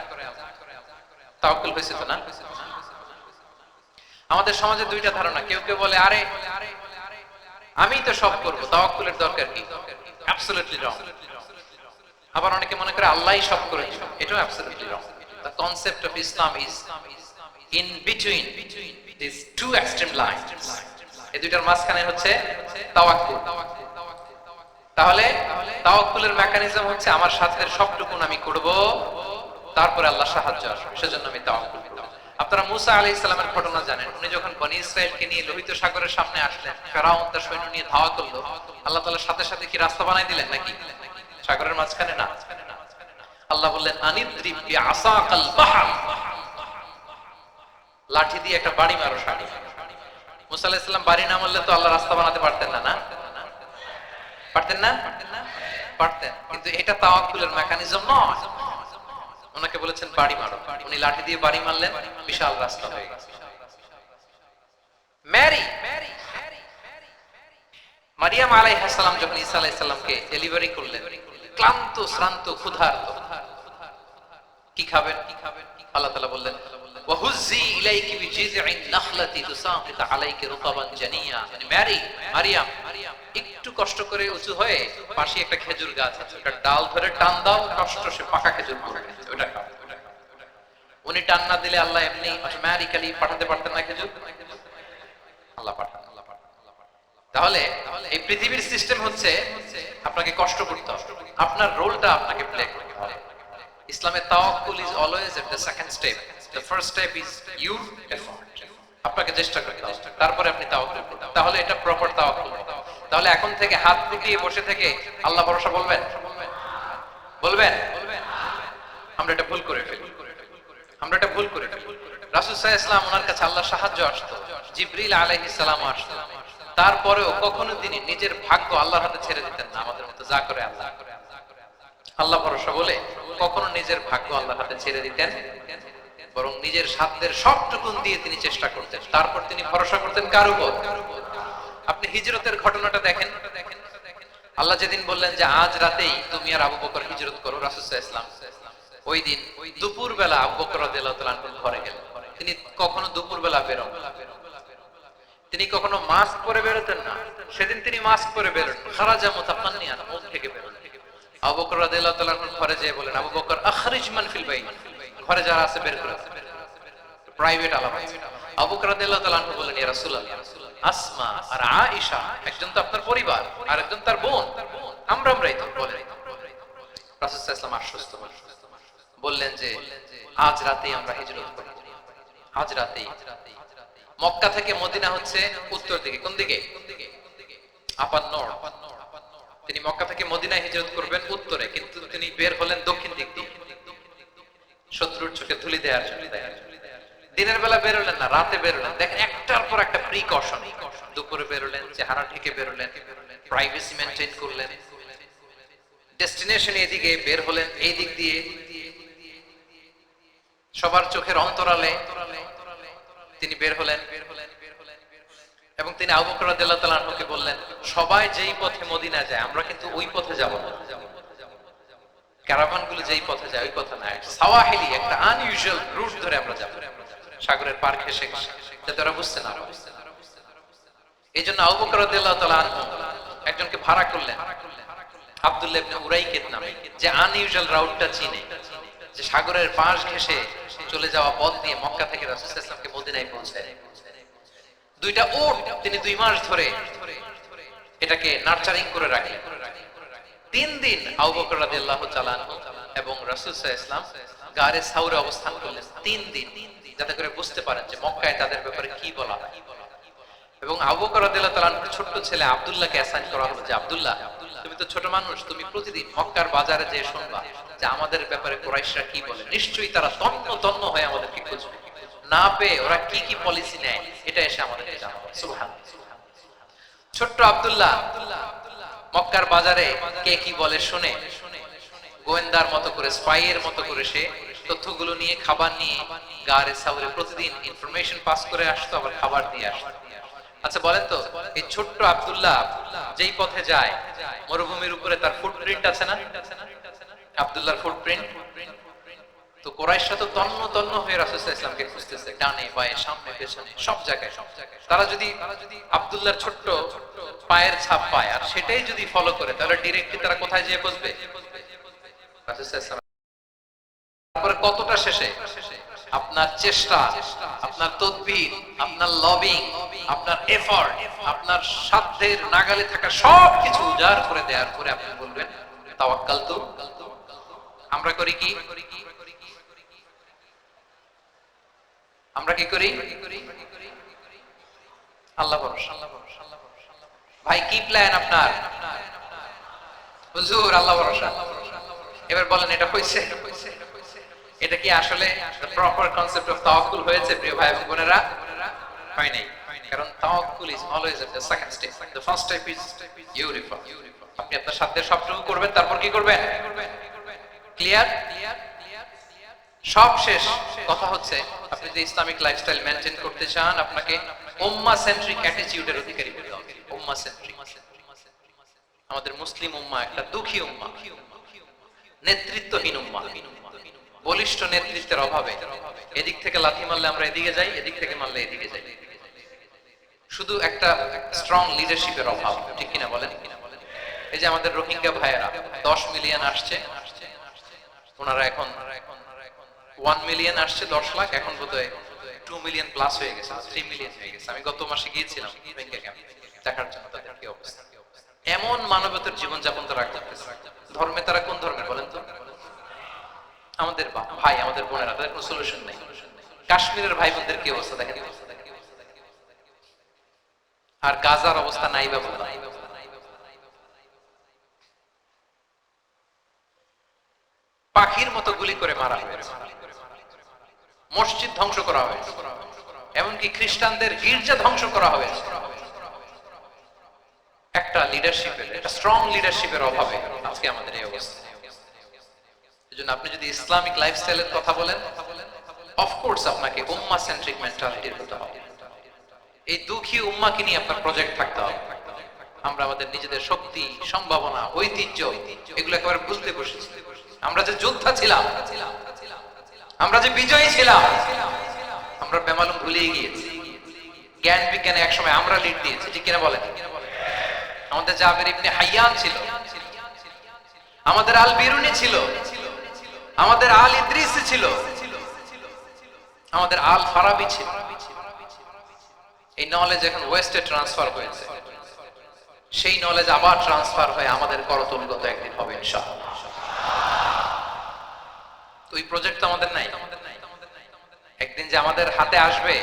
তাওয়াক্কুল হয়েছে তো না? আমাদের সমাজে দুইটা ধারণা, কেউ কেউ বলে আরে আমি তো সব করবো, তাওয়াক্কুলের দরকার কি? Absolutely wrong. আবার অনেকে মনে করে আল্লাহই সব করে দিবেন, এটাও absolutely wrong. The concept of Islam is in between this two extreme lines. এই দুইটার মাঝখানে হচ্ছে তাওয়াক্কুল। তাহলে তাওয়াক্কুলের মেকানিজম হচ্ছে আমার সাধ্যের সবটুকুন আমি করব, তারপরে আল্লাহ সাহায্য আসবে, সেজন্য আমি তাওয়াক্কুল করব। আপনারা মুসা আলাইহিস সালামের ঘটনা জানেন। উনি যখন বনি ইসরাইলকে নিয়ে লোহিত সাগরের সামনে আসলেন, ফেরাউন তার সৈন্য নিয়ে ধাওয়া করলো, আল্লাহ তাআলা সাথে সাথে কি রাস্তা বানাই দিলেন নাকি? সাগরের মাঝখানে না। আল্লাহ বললেন আনিদ্রিব বিআসাকাল বাহর, লাঠি দিয়ে একটা বাড়ি মারো সাগরে। মুসা আলাইহিস সালাম বাড়ি না মারলে তো আল্লাহ রাস্তা বানাতে পারতেন না, না পারতেন না? পারতেন, কিন্তু এটা তাওয়াক্কুলের মেকানিজম নয়। ওনাকে বলেছেন বাড়ি মারো, উনি লাঠি দিয়ে বাড়ি মারলেন, বিশাল রাস্তা হয়ে গেল। মারিয়াম আলাইহিস সালাম যখন ঈসা আলাইহিস সালামকে ডেলিভারি করলেন, ক্লান্ত শ্রান্ত ক্ষুধার্ত, কি খাবেন? আল্লাহ তাআলা বললেন ওয়াহুজ্জি ইলাইকি বিজিযিন নাখলাতি তুসাকিত আলাইকি রুতাবান জানিয়া। মানে মারিয়াম একটু কষ্ট করে উঁচু হয়ে পাশে একটা খেজুর গাছ আছে, ওটা ডাল ধরে টান দাও, কষ্ট সে পাকা খেজুর পড়ে গেছে, ওটা খাও। উনি টান না দিলে আল্লাহ এমনি অটোমেটিক্যালি পাঠাতে পারতেন না খেজুর? আল্লাহ পাঠান। তাহলে এই পৃথিবীর সিস্টেম হচ্ছে আপনাকে কষ্ট করতে হবে, আপনার রোলটা আপনাকে প্লে করতে হবে। ইসলামে tawakkul is always at the second step. The first step is your effort. আপনাকে চেষ্টা করতে হবে, তারপরে আপনি তাওয়াক্কুল করবেন, তাহলে এটা প্রপার তাওয়াক্কুল। তাহলে এখন থেকে হাত গুটিয়ে বসে থেকে আল্লাহ ভরসা বলবেন? আমরা এটা ভুল করে ফেলি। রাসূল সাল্লাল্লাহু আলাইহি ওয়াসাল্লাম, ওনার কাছে আল্লাহর সাহায্য আসতো, জিবরিল আলাইহিস সালাম আসতো, তারপরেও কখনো তিনি নিজের ভাগ্য আল্লাহর হাতে ছেড়ে দিতেন না। আমাদের মতো যা করে আল্লাহ ভরসা বলে কখনো নিজের ভাগ্য আল্লাহর হাতে ছেড়ে দিতেন, বরং নিজের সাধ্যের সবটুকুন দিয়ে তিনি চেষ্টা করতেন। তারপর তিনি ভরসা করতেন কার উপর? আপনি হিজরতের ঘটনাটা দেখেন। আল্লাহ যেদিন বললেন যে আজ রাতেই তুমি আর আবু বকর হিজরত করো, রাসূল সাল্লাল্লাহু আলাইহি ওয়াসাল্লাম ওই দিন দুপুর বেলা আবু বকর রাদিয়াল্লাহু তাআলা আনহু ঘরে গেলেন। তিনি কখনো দুপুর বেলা বেরোন, তিনি কখনো মাস্ক পরে বেরোতেন না। সেদিন তিনি মাস্ক পরে বেরোন, খারাজা মুতাফান্নিয়ান, মুখ থেকে বেরোন। আবু বকর রাদিয়াল্লাহু তাআলা আনহু ঘরে যেয়ে বলেন, আবু বকর আখরিজ মান ফিল বাইত, ঘরে যারা আছে বের করে দাও, প্রাইভেট আলাপ। আবু বকর রাদিয়াল্লাহু তাআলা আনহু বলেন, ইয়া রাসূলুল্লাহ, আসমা আর আয়েশা একজন তো আপনার পরিবার আর একজন তার বোন, আমরাই তো। বলেন রাসূল সাল্লাল্লাহু আলাইহি ওয়াসাল্লাম আশ্বস্ত বললেন যে আজ রাতেই আমরা হিজরত করব, আজ রাতেই। মক্কা থেকে মদিনা হচ্ছে উত্তর দিকে, কোন দিকে? আপার নর্থ। তিনি মক্কা থেকে মদিনায় হিজরত করবেন উত্তরে, কিন্তু তিনি বের হলেন দক্ষিণ দিক দিয়ে, শত্রুর চোখে ধুলি দেওয়ার জন্য। দিনের বেলা বেরোলেন না, রাতে বেরোলেন। দেখেন একটার পর একটা প্রিকশন। দুপুরে বেরোলেন, চেহারা ঢেকে বেরোলেন, প্রাইভেসি মেইনটেইন করলেন। ডেস্টিনেশন এদিকে বের হলেন, এই দিক দিয়ে সবার চোখের অন্তরালে তিনি বের হলেন। এবং তিনি আবু বকর রাদিয়াল্লাহু তাআলা আনহুকে বললেন, সবাই যেই পথে মদিনা যায় আমরা কিন্তু ওই পথে যাব না, ক্যারাভান গুলো যেই পথে যায় ওই পথে না, সাওয়াহিলি একটা আনইউজুয়াল রুট ধরে আমরা যাব, সাগরের পার ঘেঁষে যাতে ওরা বুঝতে না পারে। এই জন্য আবু বকর রাদিয়াল্লাহু তাআলা আনহু একজনকে ভাড়া করলেন, আব্দুল্লাহ ইবনে উরাইকিত নামে, যে আনইউজুয়াল রাউটটা চিনে, যে সাগরের পাশ ঘেঁষে চলে যাওয়া পথ দিয়ে মক্কা থেকে রাসূল সাল্লাল্লাহু আলাইহি ওয়াসাল্লামকে মদিনায় পৌঁছায়। দুইটা উট তিনি 2 মাস ধরে এটাকে নার্চারিং করে রাখলেন। 3 দিন আবু বকর রাদিয়াল্লাহু তাআলা আনহু এবং রাসূল সাল্লাল্লাহু আলাইহি ওয়াসাল্লাম গারে সাউরে অবস্থান করলেন 3 দিন, যাতে করে বুঝতে পারেন যে মক্কায় তাদের ব্যাপারে কি বলা হয়। এবং আবু বকর রাদিয়াল্লাহু তাআলা আনহুর ছোট ছেলে আব্দুল্লাহকে অ্যাসাইন করা হলো যে আব্দুল্লাহ, তুমি তো ছোট মানুষ, তুমি প্রতিদিন মক্কার বাজারে যেয়ে শুনবা যে আমাদের ব্যাপারে কুরাইশরা কি বলে। নিশ্চয়ই তারা তন্ন হয়ে আমাদেরকে খুঁজবে, না পেয়ে ওরা কি কি পলিসি নেয় এটা এসে আমাদেরকে জানাবে। সুবহানাল্লাহ। ছোট্ট আব্দুল্লাহ মক্কার বাজারে কে কি বলে শুনে গোয়েন্দার মতো করে, স্পাইয়ের মতো করে সে তথ্যগুলো নিয়ে, খাবার নিয়ে গারে সাউরে প্রতিদিন ইনফরমেশন পাস করে আসতো, আবার খাবার দিয়ে আসতো। আচ্ছা বলেন তো, এই ছোট্ট আব্দুল্লাহ যেই পথে যায়, মরুভূমির উপরে তার ফুটপ্রিন্ট আছে না? আব্দুল্লাহর ফুটপ্রিন্ট। তো কুরাইশরা তো তন্ন তন্ন হয়ে রাসূল সাল্লাল্লাহু আলাইহি ওয়াসাল্লামকে খুঁজতেছে, ডানে বায়ে সামনে পেছনে সব জায়গায়। তারা যদি আব্দুল্লাহর ছোট্ট পায়ের ছাপ পায় আর সেটাই যদি ফলো করে, তাহলে ডিরেক্টলি তারা কোথায় যেয়ে পৌঁছবে? রাসূল সাল্লাল্লাহু আলাইহি ওয়াসাল্লাম। তারপরে কতটা শেষে আপনার চেষ্টা, আপনার তদবির, আপনার লবিং, আপনার এফর্ট, আপনার সাধ্যের নাগালে থাকা সবকিছু উজাড় করে দেওয়ার পরে আপনি বলবেন তাওয়াক্কালতু। আমরা করি কি? আমরা কি করি? আল্লাহ ভরসা। ভাই কি প্ল্যান আপনার? হুজুর আল্লাহ ভরসা। এবার বলেন এটা হয়েছে? এটা কি আসলে প্রপার কনসেপ্ট অফ তাওয়াক্কুল হয়েছে প্রিয় ভাই এবং বোনেরা? হয় নাই। কারণ তাওয়াক্কুল is always the second step. The first step is ইউরিফা। আপনি আপনার সাধ্যের সবটুকু করবেন, তারপর কি করবেন? ক্লিয়ার? সব শেষ কথা হচ্ছে, আপনি যদি ইসলামিক লাইফস্টাইল মেইনটেইন করতে চান, আপনাকে উম্মাহ সেন্ট্রিক অ্যাটিটিউডের অধিকারী হতে হবে। উম্মাহ সেন্ট্রিক। আমাদের মুসলিম উম্মাহ একটা দুঃখী উম্মাহ, নেতৃত্বহীন উম্মাহ, বলিষ্ঠ নেতৃত্বের অভাবে এদিক থেকে লাথি মারলে আমরা এদিকে যাই, এদিক থেকে মারলে এদিকে যাই। শুধু একটা স্ট্রং লিডারশিপের অভাব, ঠিক কিনা বলেন? এই যে আমাদের রোহিঙ্গা ভাইয়েরা 10 মিলিয়ন আসছে, ওনারা এখন 1 মিলিয়ন আসছে, 10 লাখ, এখন বোধহয় 2 মিলিয়ন প্লাস হয়ে গেছে, 3 মিলিয়ন হয়ে গেছে। আমি গত মাসে গিয়েছিলাম রোহিঙ্গা ক্যাম্পে দেখার জন্য তাদের কি অবস্থা। এমন মানবতার জীবন যাপন তারা করতেছে। ধর্মে তারা কোন ধর্মের বলেন তো? আমাদের ভাই, আমাদের বোনেরা, তাদের কোনো সলিউশন নেই। কাশ্মীরের ভাই বোনদের কি অবস্থা দেখেন, আর গাজার অবস্থা নাই বা বললাম। পাখির মতো গুলি করে মারা হয়েছে, মসজিদ ধ্বংস করা হয়েছে, এমনকি খ্রিস্টানদের গির্জা ধ্বংস করা হয়েছে। একটা লিডারশিপের, একটা স্ট্রং লিডারশিপের অভাবে আজকে আমাদের এই অবস্থা। এজন্য আপনি যদি ইসলামিক লাইফস্টাইলের কথা বলেন, অফকোর্স আপনাকে উম্মাহ সেন্ট্রিক মেন্টালিটির হতে হবে। এই দুঃখী উম্মাহকে নিয়ে আপনার প্রজেক্ট থাকতে হবে। আমরা আমাদের নিজেদের শক্তি, সম্ভাবনা, ঐতিহ্য এগুলো একেবারে ভুলতে বসেছি। আমরা যে যোদ্ধা ছিলাম, আমরা যে বিজয়ী ছিলাম, আমরা বেমালুম ভুলিয়ে গিয়েছি। জ্ঞান বিজ্ঞানে একসময় আমরা লিড দিয়েছি, ঠিক কিনা বলেন? আমাদের জাবের ইবনে হাইয়ান ছিল, আমাদের আল বিরুনি ছিল, আমাদের আল ইদ্রিসি ছিল, আমাদের আল ফারাবি ছিল। এই নলেজ এখন ওয়েস্টে ট্রান্সফার হয়েছে, সেই নলেজ আবার ট্রান্সফার হয়ে আমাদের করতলগত একদিন হবে ইনশাআল্লাহ। ওই প্রজেক্ট তো আমাদের নাই। একদিন যে আমাদের হাতে আসবে,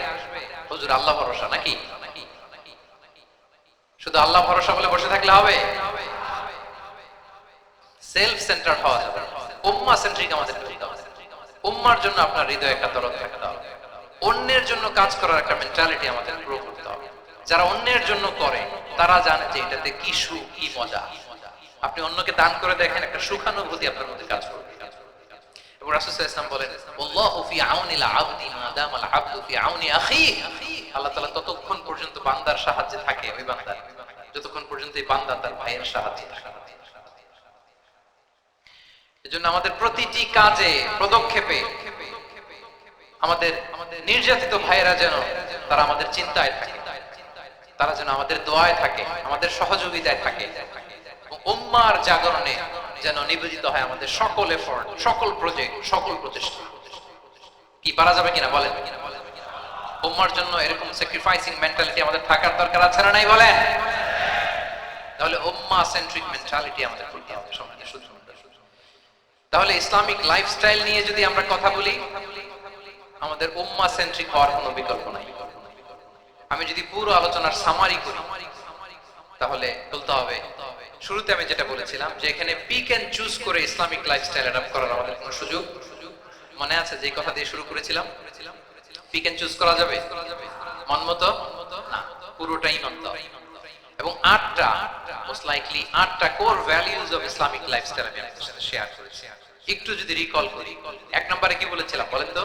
হুজুর আল্লাহ ভরসা নাকি? শুধু আল্লাহ ভরসা বলে বসে থাকলে হবে? সেলফ সেন্টার্ড হওয়া যাবে, উম্মাহ সেন্ট্রিক আমাদের হতে হবে। উম্মাহর জন্য আপনার হৃদয়ে একটা দরদ থাকতে হবে, অন্যের জন্য কাজ করার একটা মেন্টালিটি আমাদের গ্রো করতে হবে। যারা অন্যের জন্য করে তারা জানে যে এটাতে কি সুখ, কি মজা। আপনি অন্যকে দান করে দেখেন, একটা সুখানুভূতি আপনার মধ্যে কাজ করবে। এবং রাসূল সাল্লাল্লাহু আলাইহি ওয়াসাল্লাম বলেন, আল্লাহু ফি আউনিল আবদি মা দামাল আবদু ফি আউনি আখিহি। আল্লাহ তাআলা ততক্ষণ পর্যন্ত বান্দার সাহায্যে থাকে, ওই বান্দা যতক্ষণ পর্যন্ত এই বান্দা তার ভাইয়ের সাহায্যে থাকে। এজন্য আমাদের প্রতিটি কাজে, পদক্ষেপে আমাদের নির্যাতিত ভাইয়েরা যেন তারা আমাদের চিন্তায় থাকে, তারা যেন আমাদের দোয়ায় থাকে, আমাদের সহযোগিতায় থাকে। উম্মাহর জাগরণে যেন নিবেদিত হয় আমাদের সকল এফর্ট, সকল প্রজেক্ট, সকল প্রচেষ্টা। কি পারা যাবে কিনা বলেন? উম্মাহর জন্য এরকম স্যাক্রিফাইসিং মেন্টালিটি আমাদের থাকার দরকার আছে না নাই বলেন? তাহলে উম্মাহ সেন্ট্রিক মেন্টালিটি আমাদের করতে হবে। তাহলে ইসলামিক লাইফস্টাইল নিয়ে যদি আমরা কথা বলি, আমাদের উম্মাহ সেন্ট্রিক হওয়ার কোনো বিকল্প নাই। আমি যদি পুরো আলোচনার সামারি করি, তাহলে বলতে হবে, শুরুতে আমি যেটা বলেছিলাম যে এখানে পিক এন্ড চুজ করে ইসলামিক লাইফস্টাইল অ্যাডাপ্ট করার আমাদের কোনো সুযোগ মনে আছে? যে কথা দিয়ে শুরু করেছিলাম, পিক এন্ড চুজ করা যাবে মন মতো না, পুরোটাই মানতে হবে। এবং আটটা মোস্ট লাইকলি আটটা core values of Islamic lifestyle আমি আপনাদের সাথে শেয়ার করেছি। একটু যদি রিকল করি, এক নম্বরে কি বলেছিলাম বলেন তো?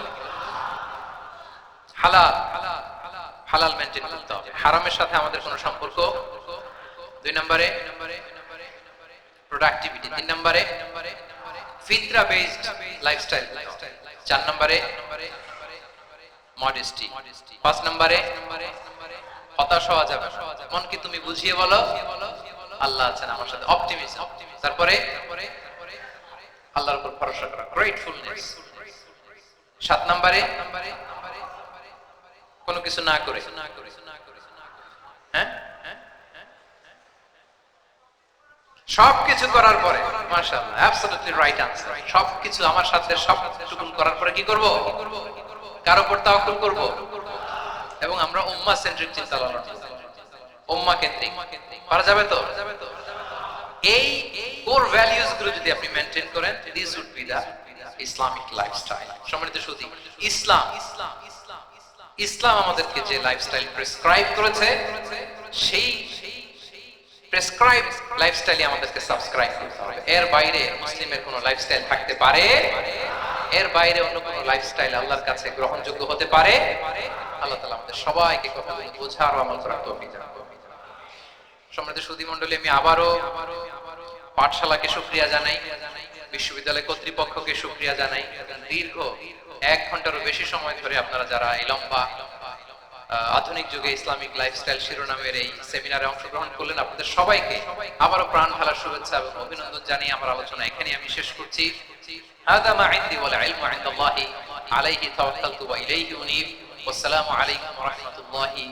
হালাল, হালাল মেনটেন করতে হবে, হারামের সাথে আমাদের কোনো সম্পর্ক। দুই নম্বরে প্রোডাক্টিভিটি, তিন নম্বরে ফিতরা বেসড লাইফস্টাইল, চার নম্বরে মডেস্টি, পাঁচ নম্বরে হতাশ হওয়া যাবে না, মনকে তুমি বুঝিয়ে বলো আল্লাহ আছেন আমার সাথে, অপটিমিজম। তারপরে আল্লাহর উপর ভরসা করা, গ্রেটফুলনেস। সাত নম্বরে কোনো কিছু না করে, হ্যাঁ সবকিছু করার পরে, মাশাআল্লাহ, অ্যাবসলিউটলি রাইট আনসার, সবকিছু আমার সাথে সবটুকু করার পরে কি করব? কার উপর তাওয়াক্কুল করব? এবং আমরা উম্মাহ সেন্ট্রিক চিন্তা লালন, উম্মাহ কেন্দ্রিক, পারা যাবে তো? এই কোর ভ্যালিউজ গুলো যদি আপনি মেইনটেইন করেন, this would be the Islamic lifestyle. সম্মানিত সুধী, ইসলাম আমাদেরকে যে লাইফস্টাইল প্রেসক্রাইব করেছে, সেই প্রেসক্রাইব লাইফস্টাইলে আমাদেরকে সাবস্ক্রাইব করতে হবে। এর বাইরে মুসলিমের কোনো লাইফস্টাইল থাকতে পারে? এর বাইরে অন্য কোনো লাইফস্টাইল আল্লাহর কাছে গ্রহণযোগ্য হতে পারে? আল্লাহ তাআলা আমাদের সবাইকে কথাগুলো বোঝার ও আমল করার তৌফিক দান করুন। সম্মানিত সুধী মণ্ডলী, আমি আবারও পাঠশালাকে শুকরিয়া জানাই, বিশ্ববিদ্যালয় কর্তৃপক্ষকে শুকরিয়া জানাই। দীর্ঘ 1 ঘন্টারও বেশি সময় ধরে আপনারা যারা এই লম্বা আধুনিক যুগে ইসলামিক লাইফস্টাইল শিরোনামের এই সেমিনারে অংশগ্রহণ করলেন, আপনাদের সবাইকে আবারও প্রাণ ঢালা শুভেচ্ছা এবং অভিনন্দন জানিয়ে আমার আলোচনা এখানে আমি শেষ করছি। হাদা মা ইনদি ওয়াল ইলমু ইনদাল্লাহি আলাইহি তাওয়াক্কালতু ওয়া ইলাইহি উনীব। ওয়াসসালামু আলাইকুম ওয়া রাহমাতুল্লাহি